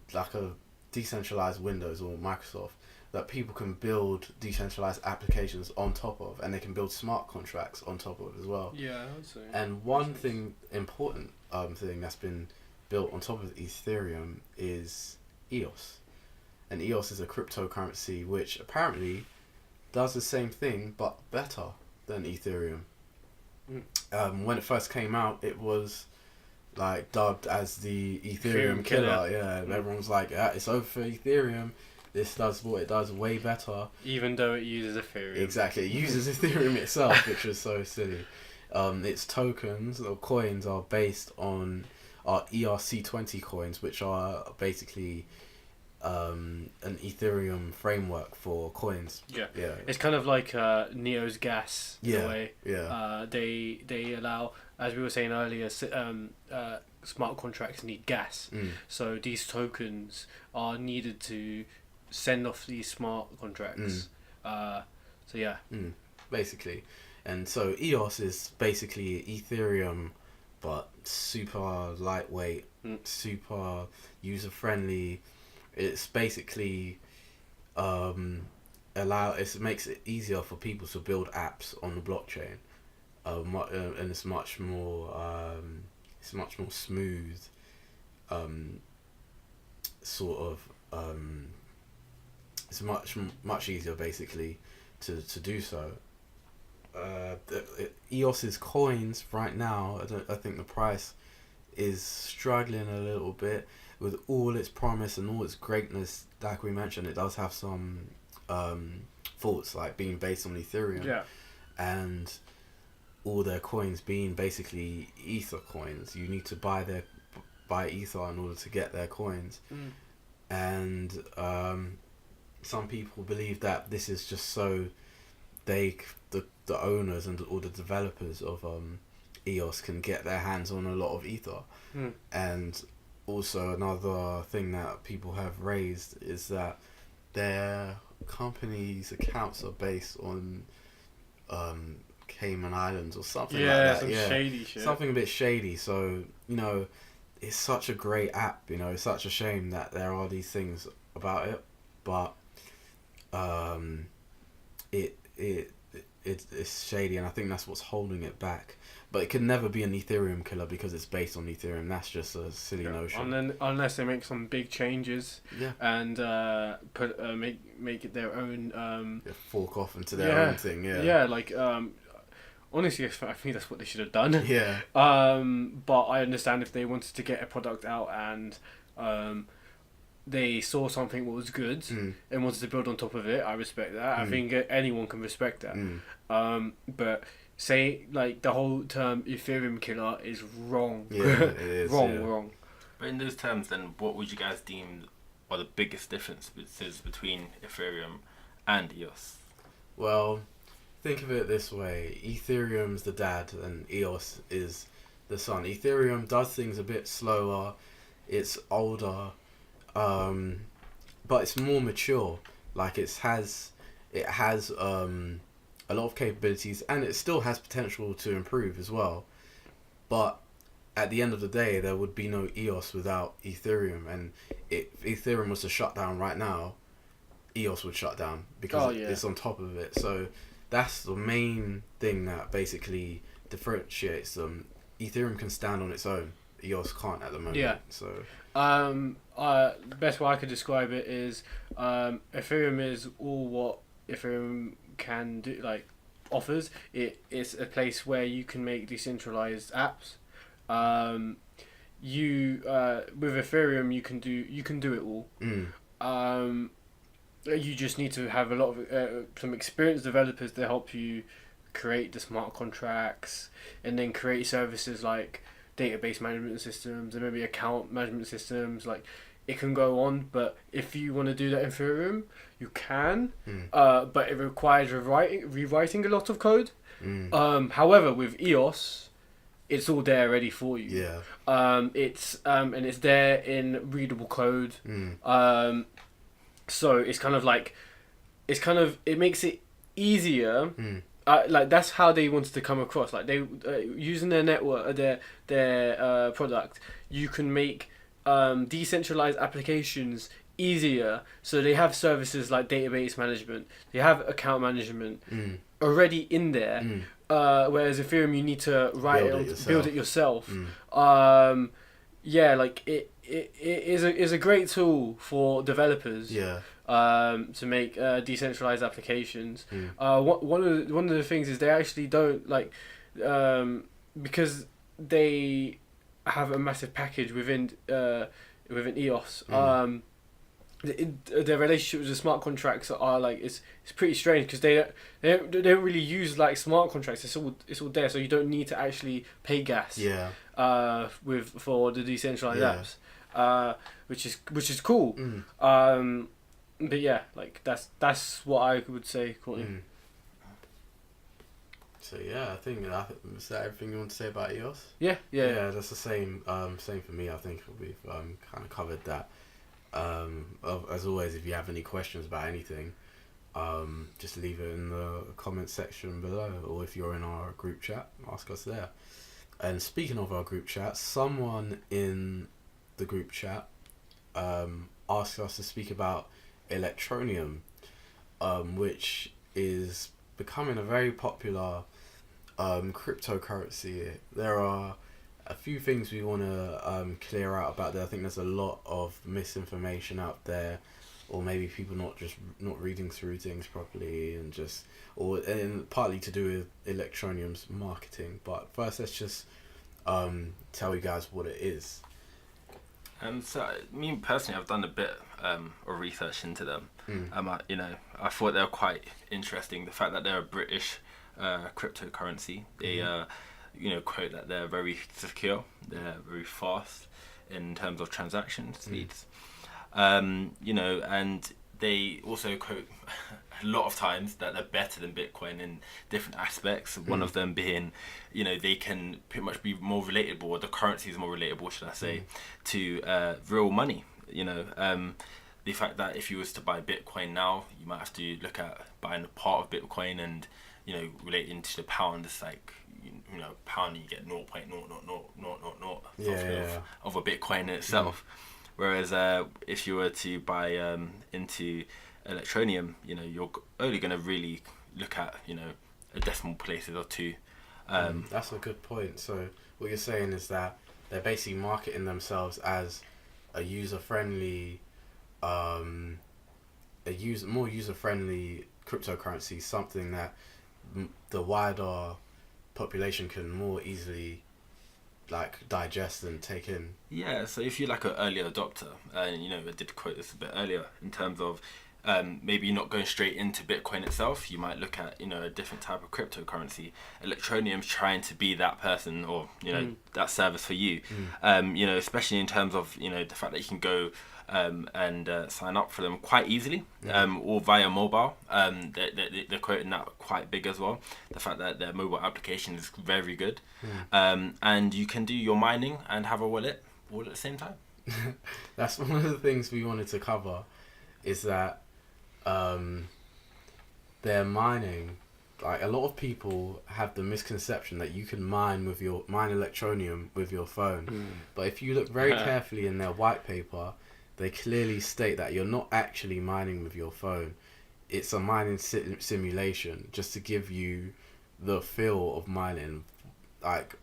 A: decentralized Windows or Microsoft that people can build decentralized applications on top of, and they can build smart contracts on top of as well.
C: Yeah, I would say.
A: And one important thing that's been built on top of Ethereum is EOS. And EOS is a cryptocurrency which apparently does the same thing but better than Ethereum. When it first came out, it was like dubbed as the Ethereum killer. Yeah, and everyone was like, it's over for Ethereum. This does what it does way better.
C: Even though it uses Ethereum.
A: Exactly, it uses Ethereum itself, which is so silly. Its tokens or coins are based on ERC20 coins, which are basically an Ethereum framework for coins.
C: Yeah.
A: Yeah.
C: It's kind of like Neo's gas in a way.
A: Yeah.
C: They allow, as we were saying earlier, smart contracts need gas. So these tokens are needed to send off these smart contracts. So yeah.
A: Basically. And so EOS is basically Ethereum, but super lightweight, super user friendly. It's basically it makes it easier for people to build apps on the blockchain, and it's much more smooth, sort of. It's much easier basically to do so. EOS's coins right now, I think the price is struggling a little bit. With all its promise and all its greatness, like we mentioned, it does have some faults, like being based on Ethereum.
C: Yeah.
A: And all their coins being basically Ether coins. You need to buy Ether in order to get their coins. And some people believe that this is just so the owners and all the developers of EOS can get their hands on a lot of Ether. And also another thing that people have raised is that their company's accounts are based on Cayman Islands or something like that.
C: Some shady shit.
A: Something a bit shady. So, it's such a great app, it's such a shame that there are these things about it, but it's shady, and I think that's what's holding it back. But it can never be an Ethereum killer because it's based on Ethereum. That's just a silly notion.
C: And then, unless they make some big changes, and make it their own.
A: Fork off into their own thing.
C: Honestly, I think that's what they should have done.
A: Yeah.
C: But I understand if they wanted to get a product out and they saw something that was good and wanted to build on top of it. I respect that. I think anyone can respect that. But say the whole term Ethereum killer is wrong.
A: Yeah, it is.
C: wrong.
B: But in those terms, then, what would you guys deem are the biggest differences between Ethereum and EOS?
A: Well, think of it this way: Ethereum's the dad, and EOS is the son. Ethereum does things a bit slower. It's older, but it's more mature. Like it has a lot of capabilities, and it still has potential to improve as well. But at the end of the day, there would be no EOS without Ethereum, and if Ethereum was to shut down right now, EOS would shut down because it's on top of it. So that's the main thing that basically differentiates them. Ethereum can stand on its own. EOS can't at the moment.
C: Yeah.
A: So
C: the best way I could describe it is Ethereum is all what Ethereum can do, like offers. It's a place where you can make decentralized apps. With Ethereum you can do it all. You just need to have a lot of some experienced developers to help you create the smart contracts, and then create services like database management systems and maybe account management systems. Like, it can go on, but if you want to do that in Ethereum, you can. But it requires rewriting a lot of code. However, with EOS, it's all there ready for you.
A: Yeah.
C: It's there in readable code. So it's kind of like, it makes it easier. Like, that's how they wanted to come across. Like, they using their network, their product, you can make decentralized applications easier. So they have services like database management, they have account management already in there. Whereas Ethereum, you need to build it yourself. Yeah, like it is a great tool for developers.
A: Yeah.
C: To make decentralized applications. One of the things is they actually don't like, because they have a massive package within EOS. Their relationship with the smart contracts are like, it's pretty strange, because they don't really use like smart contracts. It's all there, so you don't need to actually pay gas.
A: Yeah.
C: For the decentralized apps, which is cool. But yeah, like that's what I would say, Courtney.
A: So yeah, I think is that everything you want to say about EOS?
C: Yeah.
A: That's the same. Same for me. I think we've kind of covered that. As always, if you have any questions about anything, just leave it in the comment section below, or if you're in our group chat, ask us there. And speaking of our group chat, someone in the group chat asked us to speak about Electroneum, which is becoming a very popular cryptocurrency. There are a few things we want to clear out about there. I think there's a lot of misinformation out there, or maybe people not reading through things properly, and partly to do with Electroneum's marketing. But first, let's just tell you guys what it is.
B: So, me personally, I've done a bit of research into them. I thought they were quite interesting. The fact that they're a British cryptocurrency. They, quote that they're very secure, they're very fast in terms of transaction speeds. And they also quote a lot of times that they're better than Bitcoin in different aspects. One of them being, they can pretty much be more relatable, or the currency is more relatable, should I say, to real money. The fact that if you was to buy Bitcoin now, you might have to look at buying a part of Bitcoin, and relating to the pound, it's like, pound, you get 0.00000 of a Bitcoin in itself. Whereas if you were to buy into Electroneum, you're only going to really look at a decimal places or two.
A: That's a good point. So what you're saying is that they're basically marketing themselves as a user-friendly, more user-friendly cryptocurrency, something that the wider population can more easily digest and take in.
B: Yeah, so if you're like an early adopter, and I did quote this a bit earlier in terms of maybe you're not going straight into Bitcoin itself, you might look at a different type of cryptocurrency. Electroneum's trying to be that person, or that service for you. Especially in terms of the fact that you can go and sign up for them quite easily, or via mobile. They're quoting that quite big as well. The fact that their mobile application is very good, and you can do your mining and have a wallet all at the same time.
A: That's one of the things we wanted to cover, is that their mining like a lot of people have the misconception that you can mine Electroneum with your phone, but if you look very carefully in their white paper, they clearly state that you're not actually mining with your phone. It's a mining simulation just to give you the feel of mining. Like,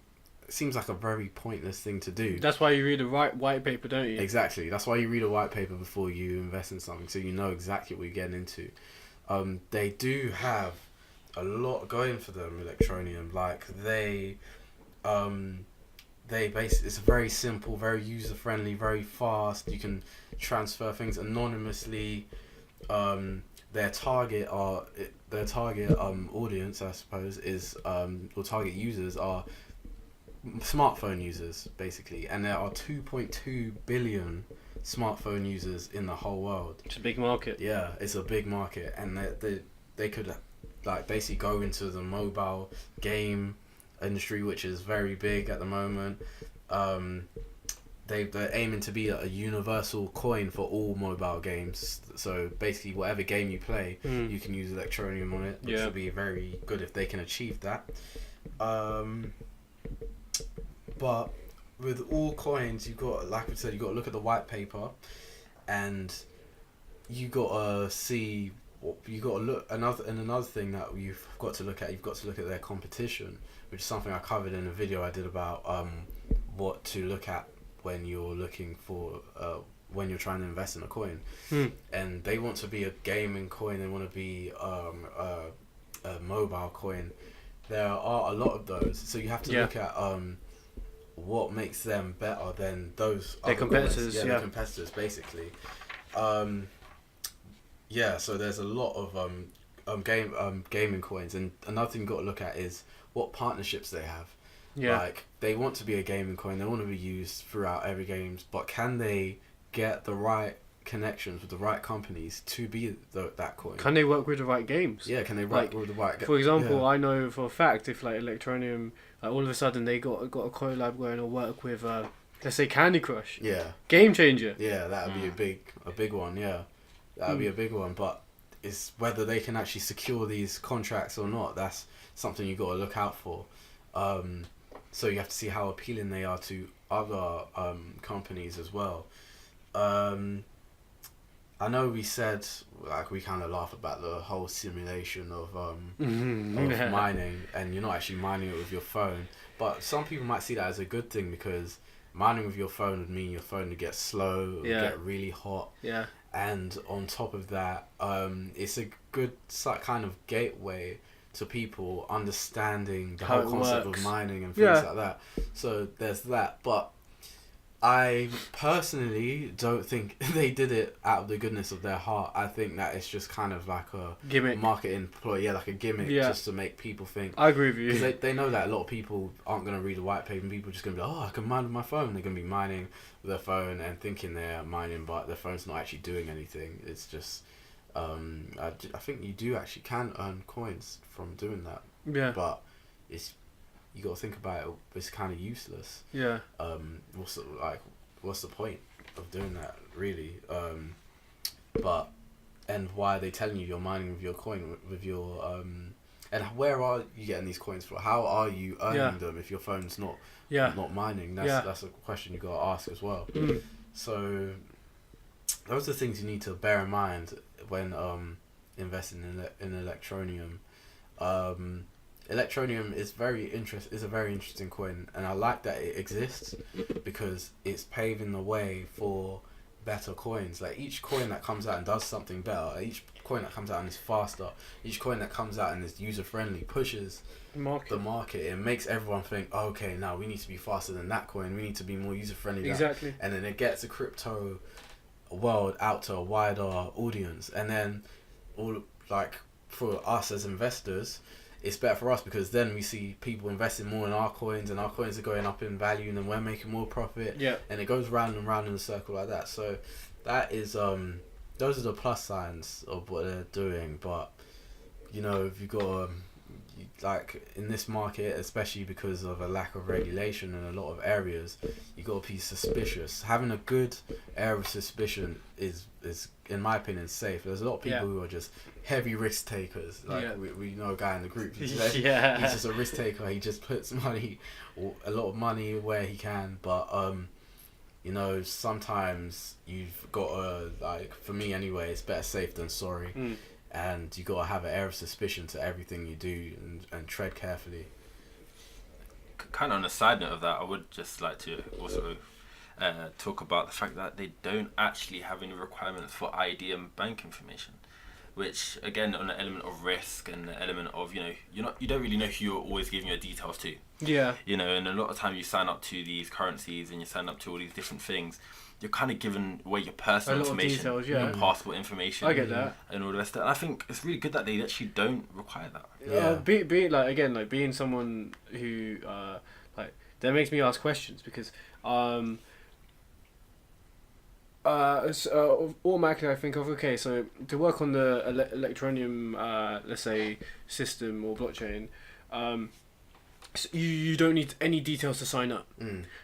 A: it seems like a very pointless thing to do.
C: That's why you read the right white paper, don't you?
A: Exactly. That's why you read a white paper before you invest in something, so you know exactly what you're getting into. They do have a lot going for them, Electroneum. Like, it's very simple, very user friendly, very fast. You can transfer things anonymously. Their target audience, I suppose, is or target users are smartphone users, basically, and there are 2.2 billion smartphone users in the whole world.
C: It's a big market.
A: Yeah, it's a big market, and they could like basically go into the mobile game industry, which is very big at the moment. They're aiming to be a universal coin for all mobile games. So basically, whatever game you play, you can use Electroneum on it, which would be very good if they can achieve that. But with all coins, you've got, like I said, you've got to look at the white paper, and you got to see what you got to look. Another thing that you've got to look at their competition, which is something I covered in a video I did about what to look at when you're looking for when you're trying to invest in a coin. And they want to be a gaming coin, they want to be a mobile coin. There are a lot of those, so you have to look at what makes them better than those
C: their competitors.
A: Coins. Their competitors, basically. So there's a lot of gaming coins, and another thing you got to look at is what partnerships they have. Like, they want to be a gaming coin, they want to be used throughout every games, but can they get the right connections with the right companies to be that coin?
C: Can they work with the right games?
A: Yeah, can they work with the right?
C: For example, I know for a fact if like Electroneum, like all of a sudden they got a collab going to work with, let's say Candy Crush.
A: Yeah.
C: Game changer.
A: Yeah, that would be a big one. Yeah, that would be a big one. But it's whether they can actually secure these contracts or not. That's something you got to look out for. So you have to see how appealing they are to other companies as well. I know we said, like, we kind of laugh about the whole simulation of mining, and you're not actually mining it with your phone. But some people might see that as a good thing, because mining with your phone would mean your phone would get slow, would get really hot.
C: Yeah.
A: And on top of that, it's a good kind of gateway to people understanding the whole concept of mining and things like that. So there's that. But I personally don't think they did it out of the goodness of their heart. I think that it's just kind of like a
C: gimmick,
A: marketing ploy, like a gimmick, just to make people think.
C: I agree with you.
A: Because they know that a lot of people aren't going to read the white paper, and people are just going to be like, oh, I can mine with my phone. They're going to be mining with their phone and thinking they're mining, but their phone's not actually doing anything. It's just, I think you can earn coins from doing that. Yeah. But you got to think about it. It's kind of useless. Yeah. What's the point of doing that, really? And why are they telling you you're mining with your coin, with your and where are you getting these coins from? How are you earning them if your phone's not mining? That's a question you got to ask as well. So those are things you need to bear in mind when investing in Electroneum. Electroneum is a very interesting coin, and I like that it exists because it's paving the way for better coins. Like, each coin that comes out and does something better, each coin that comes out and is faster, each coin that comes out and is user friendly pushes the market. It makes everyone think, oh, okay, now we need to be faster than that coin, we need to be more user friendly.
C: Exactly.
A: And then it gets the crypto world out to a wider audience, and then for us as investors, it's better for us because then we see people investing more in our coins, and our coins are going up in value, and then we're making more profit. Yeah. And it goes round and round in a circle like that. So that is those are the plus signs of what they're doing. But if you got like in this market, especially because of a lack of regulation in a lot of areas, you got to be suspicious. Having a good air of suspicion is in my opinion safe. There's a lot of people who are just heavy risk takers. Like we know a guy in the group. He's just a risk taker. He just puts money, a lot of money where he can. But you know, sometimes you've got to, like, for me anyway, it's better safe than sorry. And you got to have an air of suspicion to everything you do, and tread carefully.
B: Kind of on a side note of that, I would just like to also talk about the fact that they don't actually have any requirements for ID and bank information, which again, on an element of risk and the element of, you know, you don't really know who you're always giving your details to.
C: Yeah.
B: You know, and a lot of time you sign up to these currencies and you sign up to all these different things, you're kind of giving away your personal information,
C: details, your
B: passport information.
C: I get that.
B: And all the rest of that. I think it's really good that they actually don't require that.
C: Yeah. Being like, again, like being someone who like, that makes me ask questions, because automatically I think of, okay, so to work on the Electroneum, let's say, system or blockchain, so you don't need any details to sign up.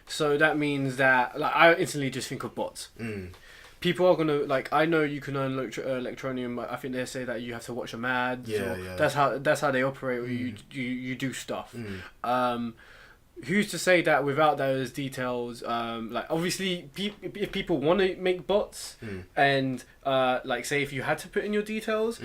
C: So that means that, like, I instantly just think of bots. People are gonna, like, I know you can earn Electroneum. I think they say that you have to watch some ads. That's how they operate. Or you do stuff. Who's to say that without those details, like, obviously if people want to make bots, and like, say if you had to put in your details,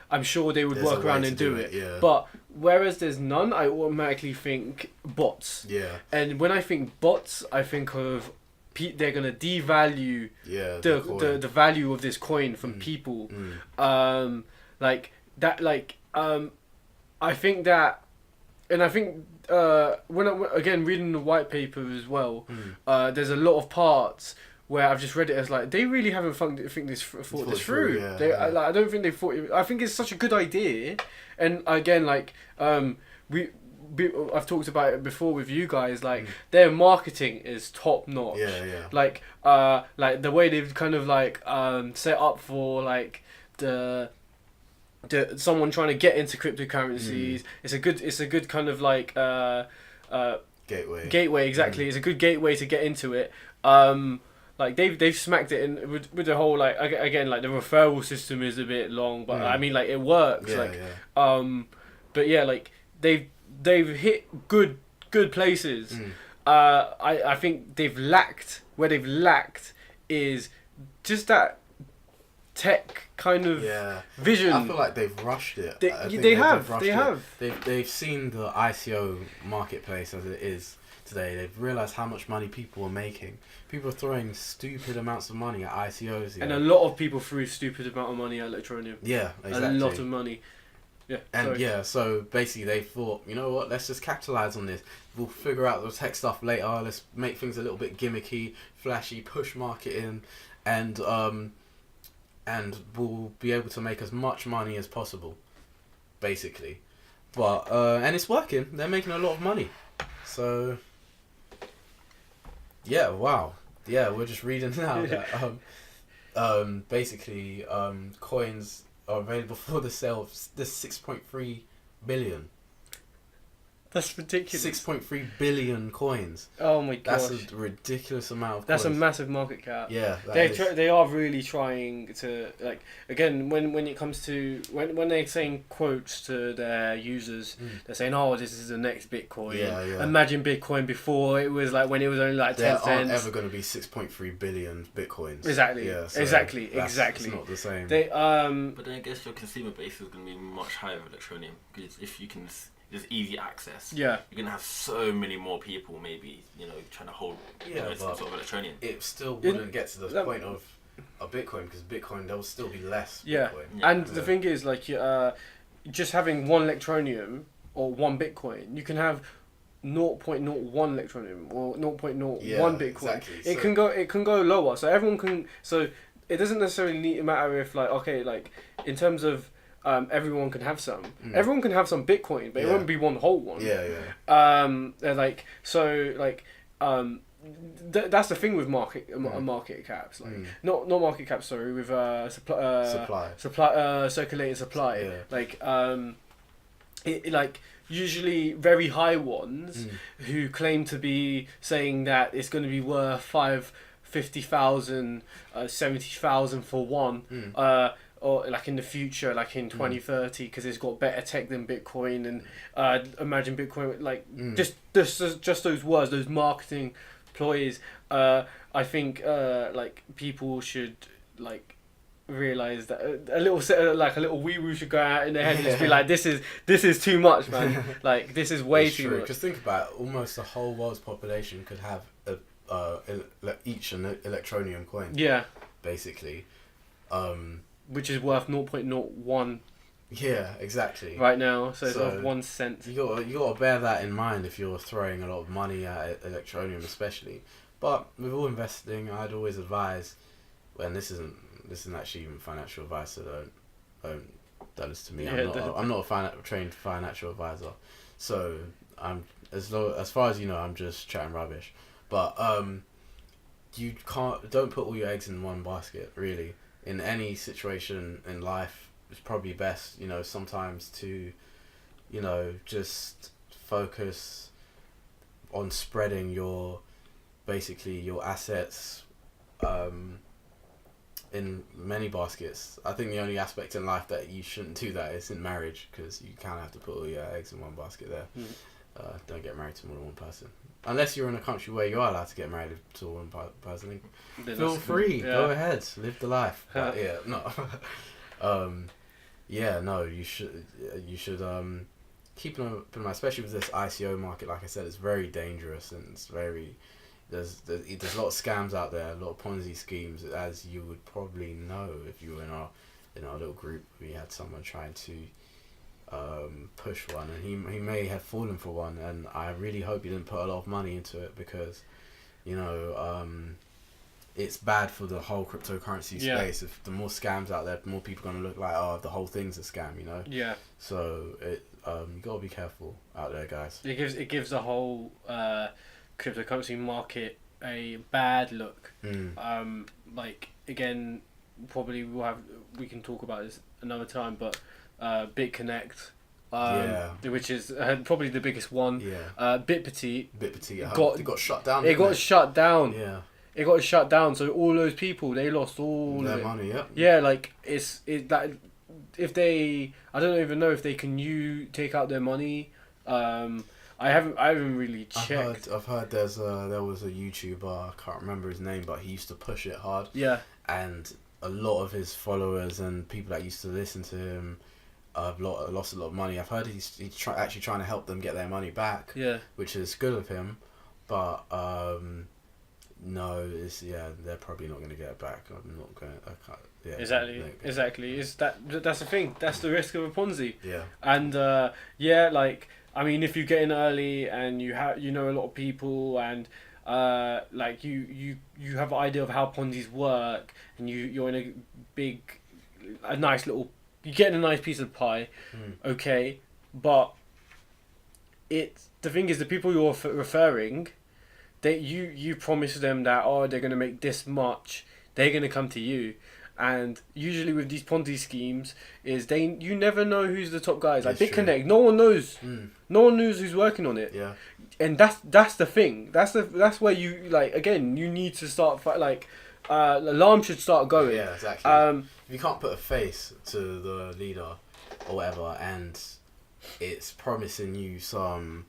C: I'm sure they would work around and do it. But whereas there's none, I automatically think bots. And when I think bots, I think of they're gonna devalue the value of this coin from people. Like that. Like I think that, and I think when again reading the white paper as well, there's a lot of parts where I've just read it as, like, they really haven't thought this through. I don't think they thought it. I think it's such a good idea, and again, like, I've talked about it before with you guys. Like, their marketing is top notch. Like the way they've kind of, like, set up for, like, the someone trying to get into cryptocurrencies. It's a good kind of, like, gateway. Exactly. It's a good gateway to get into it. Like, they've smacked it in with the whole, like, again, like, the referral system is a bit long, but I mean, like, it works. But yeah, like, they've hit good places. I think they've lacked is just that tech kind of vision.
A: I feel like they've rushed it.
C: They have.
A: They've seen the ICO marketplace as it is today. They've realised how much money people are making. People are throwing stupid amounts of money at ICOs.
C: And a lot of people threw stupid amount of money at Electroneum.
A: Yeah, exactly.
C: A lot of money. Yeah.
A: And so basically they thought, you know what, let's just capitalise on this. We'll figure out the tech stuff later. Let's make things a little bit gimmicky, flashy, push marketing, and we'll be able to make as much money as possible, basically. But and it's working. They're making a lot of money. So yeah, wow. Yeah, we're just reading now that basically coins are available for the sale of this 6.3 billion.
C: That's ridiculous.
A: 6.3 billion coins.
C: Oh my gosh.
A: That's a ridiculous amount of coins.
C: That's a massive market cap.
A: Yeah.
C: They are really trying to, like, again, when it comes to, when they're saying quotes to their users, they're saying, oh, this is the next Bitcoin. Yeah. Imagine Bitcoin before it was, like, when it was only, like, 10 cents.
A: There aren't ever going to be 6.3 billion Bitcoins.
C: Exactly. Yeah, so exactly.
A: It's not the same.
B: But then I guess your consumer base is going to be much higher with Electroneum, because if you can... There's easy access.
C: Yeah.
B: You're gonna have so many more people, maybe, trying to hold some sort of Electroneum.
A: It still wouldn't get to the point of a Bitcoin, because Bitcoin, there will still be less Bitcoin.
C: Yeah. And the thing is, like, just having one Electroneum or one Bitcoin, you can have 0.01 Electroneum or 0.01 Bitcoin.
A: Exactly.
C: It can go lower. So everyone can. So it doesn't necessarily matter if, like, okay, like, in terms of. Everyone can have some. Everyone can have some Bitcoin, but it won't be one whole one. Like, so, like, that's the thing with market caps. Like, not market caps. Sorry, with circulating supply.
A: Yeah.
C: Like, like usually very high ones who claim to be saying that it's going to be worth 50,000, 70,000 for one, or like in the future, like in 2030, because it's got better tech than Bitcoin, and imagine Bitcoin like just those words, those marketing ploys. I think like people should like realize that a little wee woo should go out in their head and just be like, this is too much, man. Like this is way too much.
A: Because think about it, almost the whole world's population could have each an Electroneum coin.
C: Yeah.
A: Basically.
C: Which is worth 0.01.
A: Yeah, exactly.
C: Right now, so it's worth 1 cent.
A: You gotta bear that in mind if you're throwing a lot of money at Electroneum, especially. But with all investing, I'd always advise, and this isn't actually even financial advice, so don't listen to me.
C: Yeah,
A: I'm not a trained financial advisor, so I'm as far as you know, I'm just chatting rubbish. But don't put all your eggs in one basket. Really, in any situation in life, it's probably best, sometimes to, just focus on spreading your assets in many baskets. I think the only aspect in life that you shouldn't do that is in marriage, because you kind of have to put all your eggs in one basket there. Don't get married to more than one person. Unless you're in a country where you are allowed to get married to one person. Feel free. Yeah. Go ahead. Live the life. But yeah, no. You should keep in mind, especially with this ICO market. Like I said, it's very dangerous, and it's very... There's a lot of scams out there, a lot of Ponzi schemes, as you would probably know if you were in our little group. We had someone trying to push one, and he may have fallen for one, and I really hope he didn't put a lot of money into it, because it's bad for the whole cryptocurrency space. If the more scams out there, the more people are going to look like, the whole thing's a scam,
C: Yeah.
A: So you got to be careful out there, guys.
C: It gives the whole cryptocurrency market a bad look. Like, again, probably we can talk about this another time, but BitConnect, which is probably the biggest one. BitPetite
A: got shut down.
C: It got shut down.
A: Yeah.
C: It got shut down, so all those people, they lost all
A: their
C: of it.
A: money.
C: Yeah, like that. If they, I don't even know if they can take out their money. I haven't really checked.
A: I've heard there was a YouTuber, I can't remember his name, but he used to push it hard.
C: Yeah.
A: And a lot of his followers and people that used to listen to him lost a lot of money. I've heard he's actually trying to help them get their money back. Yeah. Which is good of him, but no, they're probably not going to get it back. I'm not going. I can't. Yeah.
C: Exactly. That's the thing. That's the risk of a Ponzi.
A: Yeah.
C: And like, I mean, if you get in early and you know a lot of people, and like you have an idea of how Ponzi's work, and you're in a nice little, you're getting a nice piece of pie, okay, but the thing is, the people you're referring, you promise them that they're gonna make this much, they're gonna come to you. And usually with these Ponzi schemes, you never know who's the top guys. Like BitConnect, no one knows. No one knows who's working on it.
A: Yeah.
C: And that's the thing. That's where you, like, again, you need to start alarm should start going.
A: Yeah, exactly. If you can't put a face to the leader or whatever, and it's promising you some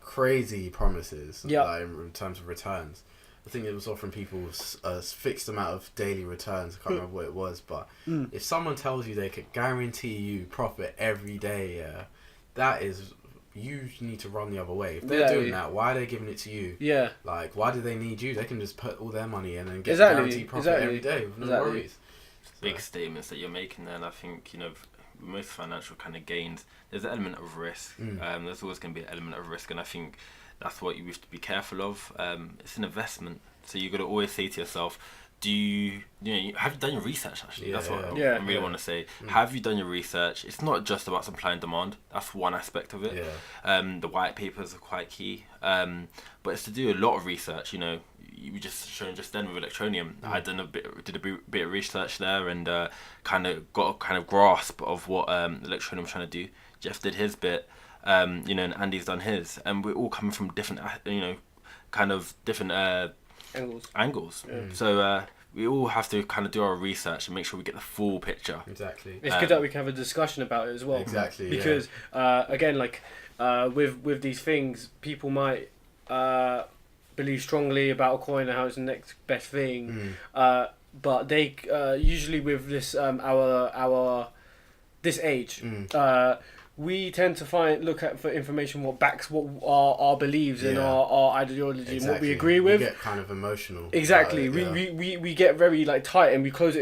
A: crazy promises, like, in terms of returns. I think it was offering people a fixed amount of daily returns. I can't remember what it was, but if someone tells you they could guarantee you profit every day, that is, you need to run the other way. If they're doing that, why are they giving it to you? Yeah. Like, why do they need you? They can just put all their money in and get guaranteed profit every day with no worries.
B: Big statements that you're making there, and I think, most financial kind of gains, there's an element of risk. There's always going to be an element of risk, and I think that's what you have to be careful of. It's an investment, so you got to always say to yourself, have you done your research? Actually, that's what I really want to say. Have you done your research? It's not just about supply and demand. That's one aspect of it. The white papers are quite key, but it's to do a lot of research. You were just showing just then with Electroneum. I did a bit of research there, and kind of got a kind of grasp of what Electroneum was trying to do. Jeff did his bit, you know, and Andy's done his, and we're all coming from different, you know, kind of different angles.
C: Yeah.
B: So we all have to kind of do our research and make sure we get the full picture.
A: Exactly.
C: It's good that we can have a discussion about it as well.
A: Exactly.
C: Because again, like with these things, people might believe strongly about a coin and how it's the next best thing. But they usually with this our this age, we tend to look at for information what backs what our beliefs and our ideology and what we agree with.
A: We get kind of emotional.
C: Exactly. We get very like tight and we close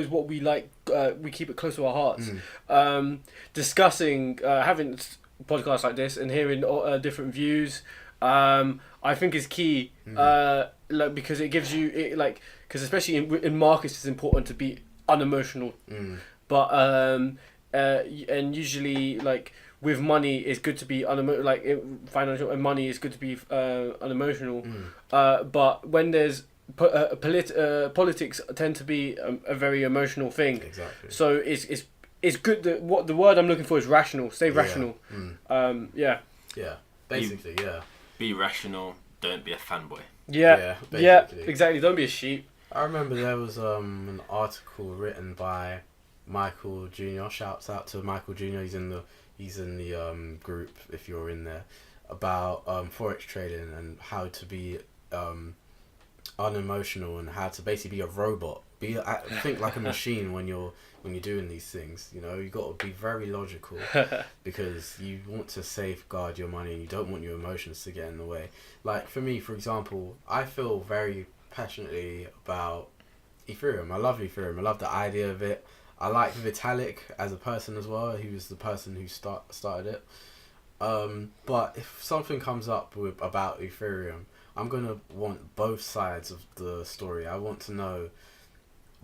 C: what we like. We keep it close to our hearts. Discussing having podcasts like this and hearing different views, I think is key. Like because it gives you because especially in markets it's important to be unemotional. But and usually like with money it's good to be financial and money is good to be unemotional. But when there's politics tend to be a very emotional thing.
A: Exactly.
C: So it's good that what the word I'm looking for is rational. Stay rational.
A: Yeah. Basically,
B: Be rational. Don't be a fanboy.
C: Yeah. Exactly. Don't be a sheep.
A: I remember there was an article written by Michael Jr. Shouts out to Michael Jr. He's in the group if you're in there, about forex trading and how to be unemotional and how to basically be a robot. Think like a machine when you're doing these things. You know, you got to be very logical because you want to safeguard your money and you don't want your emotions to get in the way. Like for me, for example, I feel very passionately about Ethereum. I love Ethereum. I love the idea of it. I like Vitalik as a person as well. He was the person who started it. But if something comes up about Ethereum, I'm going to want both sides of the story. I want to know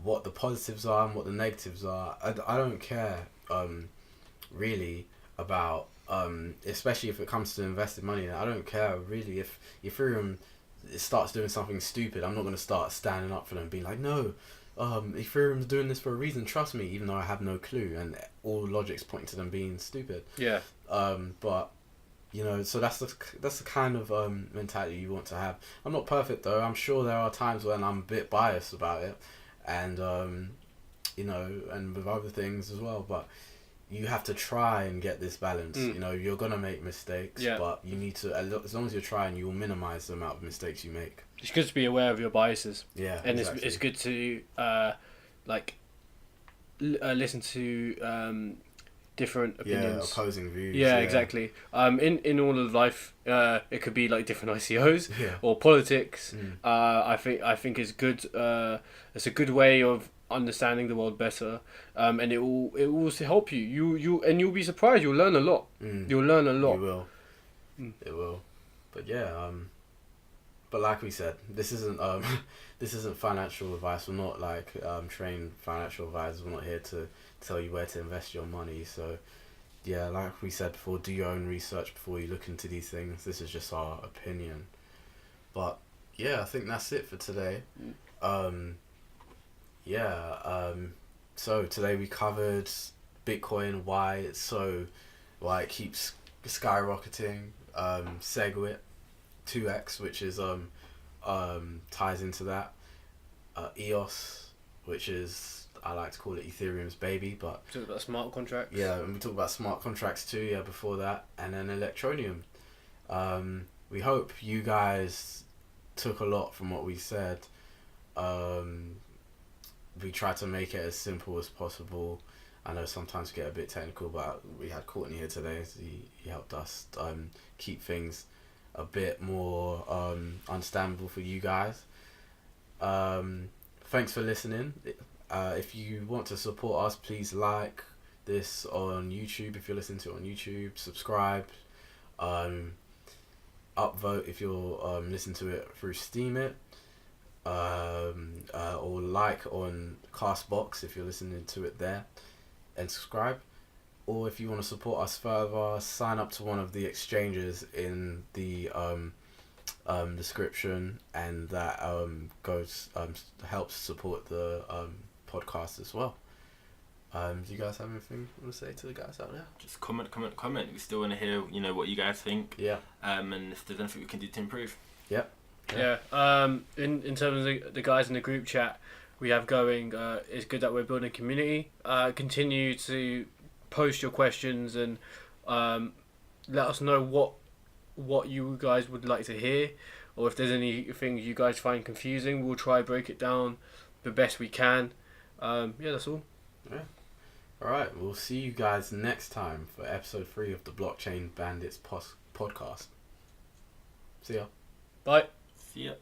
A: what the positives are and what the negatives are. I don't care really about, especially if it comes to invested money, I don't care really if Ethereum starts doing something stupid. I'm not going to start standing up for them and being like, no, Ethereum's doing this for a reason, trust me, even though I have no clue and all logic's pointing to them being stupid.
C: Yeah.
A: But you know, so that's the kind of mentality you want to have. I'm not perfect though. I'm sure there are times when I'm a bit biased about it, and you know, and with other things as well. But you have to try and get this balance. You know, you're gonna make mistakes, but you need to, as long as you're trying, you will minimize the amount of mistakes you make.
C: It's good to be aware of your biases.
A: Yeah,
C: and
A: exactly.
C: it's good to listen to different opinions.
A: Yeah, opposing views.
C: Yeah, exactly. In all of life, it could be like different ICOs or politics. I think it's good. It's a good way of understanding the world better, and it will help you. You'll be surprised. You'll learn a lot. You'll learn a lot.
A: You will. It will. But yeah, but like we said, this isn't financial advice. We're not like trained financial advisors. We're not here to tell you where to invest your money. So yeah, like we said before, do your own research before you look into these things. This is just our opinion. But yeah, I think that's it for today. So today we covered Bitcoin, why it keeps skyrocketing, SegWit2x, which is ties into that, EOS, which is, I like to call it Ethereum's baby, but
C: Talk about smart contracts.
A: yeah, and we talked about smart contracts too, before that, and then Electroneum. We hope you guys took a lot from what we said. We try to make it as simple as possible. I know sometimes we get a bit technical, but we had Courtney here today. So he helped us keep things a bit more understandable for you guys. Thanks for listening. If you want to support us, please like this on YouTube if you're listening to it on YouTube. Subscribe. Upvote if you're listening to it through Steemit. Or like on Castbox if you're listening to it there, and subscribe. Or if you want to support us further, sign up to one of the exchanges in the description, and that helps support the podcast as well. Do you guys have anything you want to say to the guys out there?
B: Just comment. We still want to hear, what you guys think.
A: Yeah.
B: And if there's anything we can do to improve.
A: Yep.
C: Yeah. In terms of the guys in the group chat we have going, it's good that we're building a community. Continue to post your questions and let us know what you guys would like to hear, or if there's anything you guys find confusing, we'll try break it down the best we can. That's all.
A: Yeah. Alright, we'll see you guys next time for episode 3 of the Blockchain Bandits podcast. See ya.
C: Bye.
B: See ya.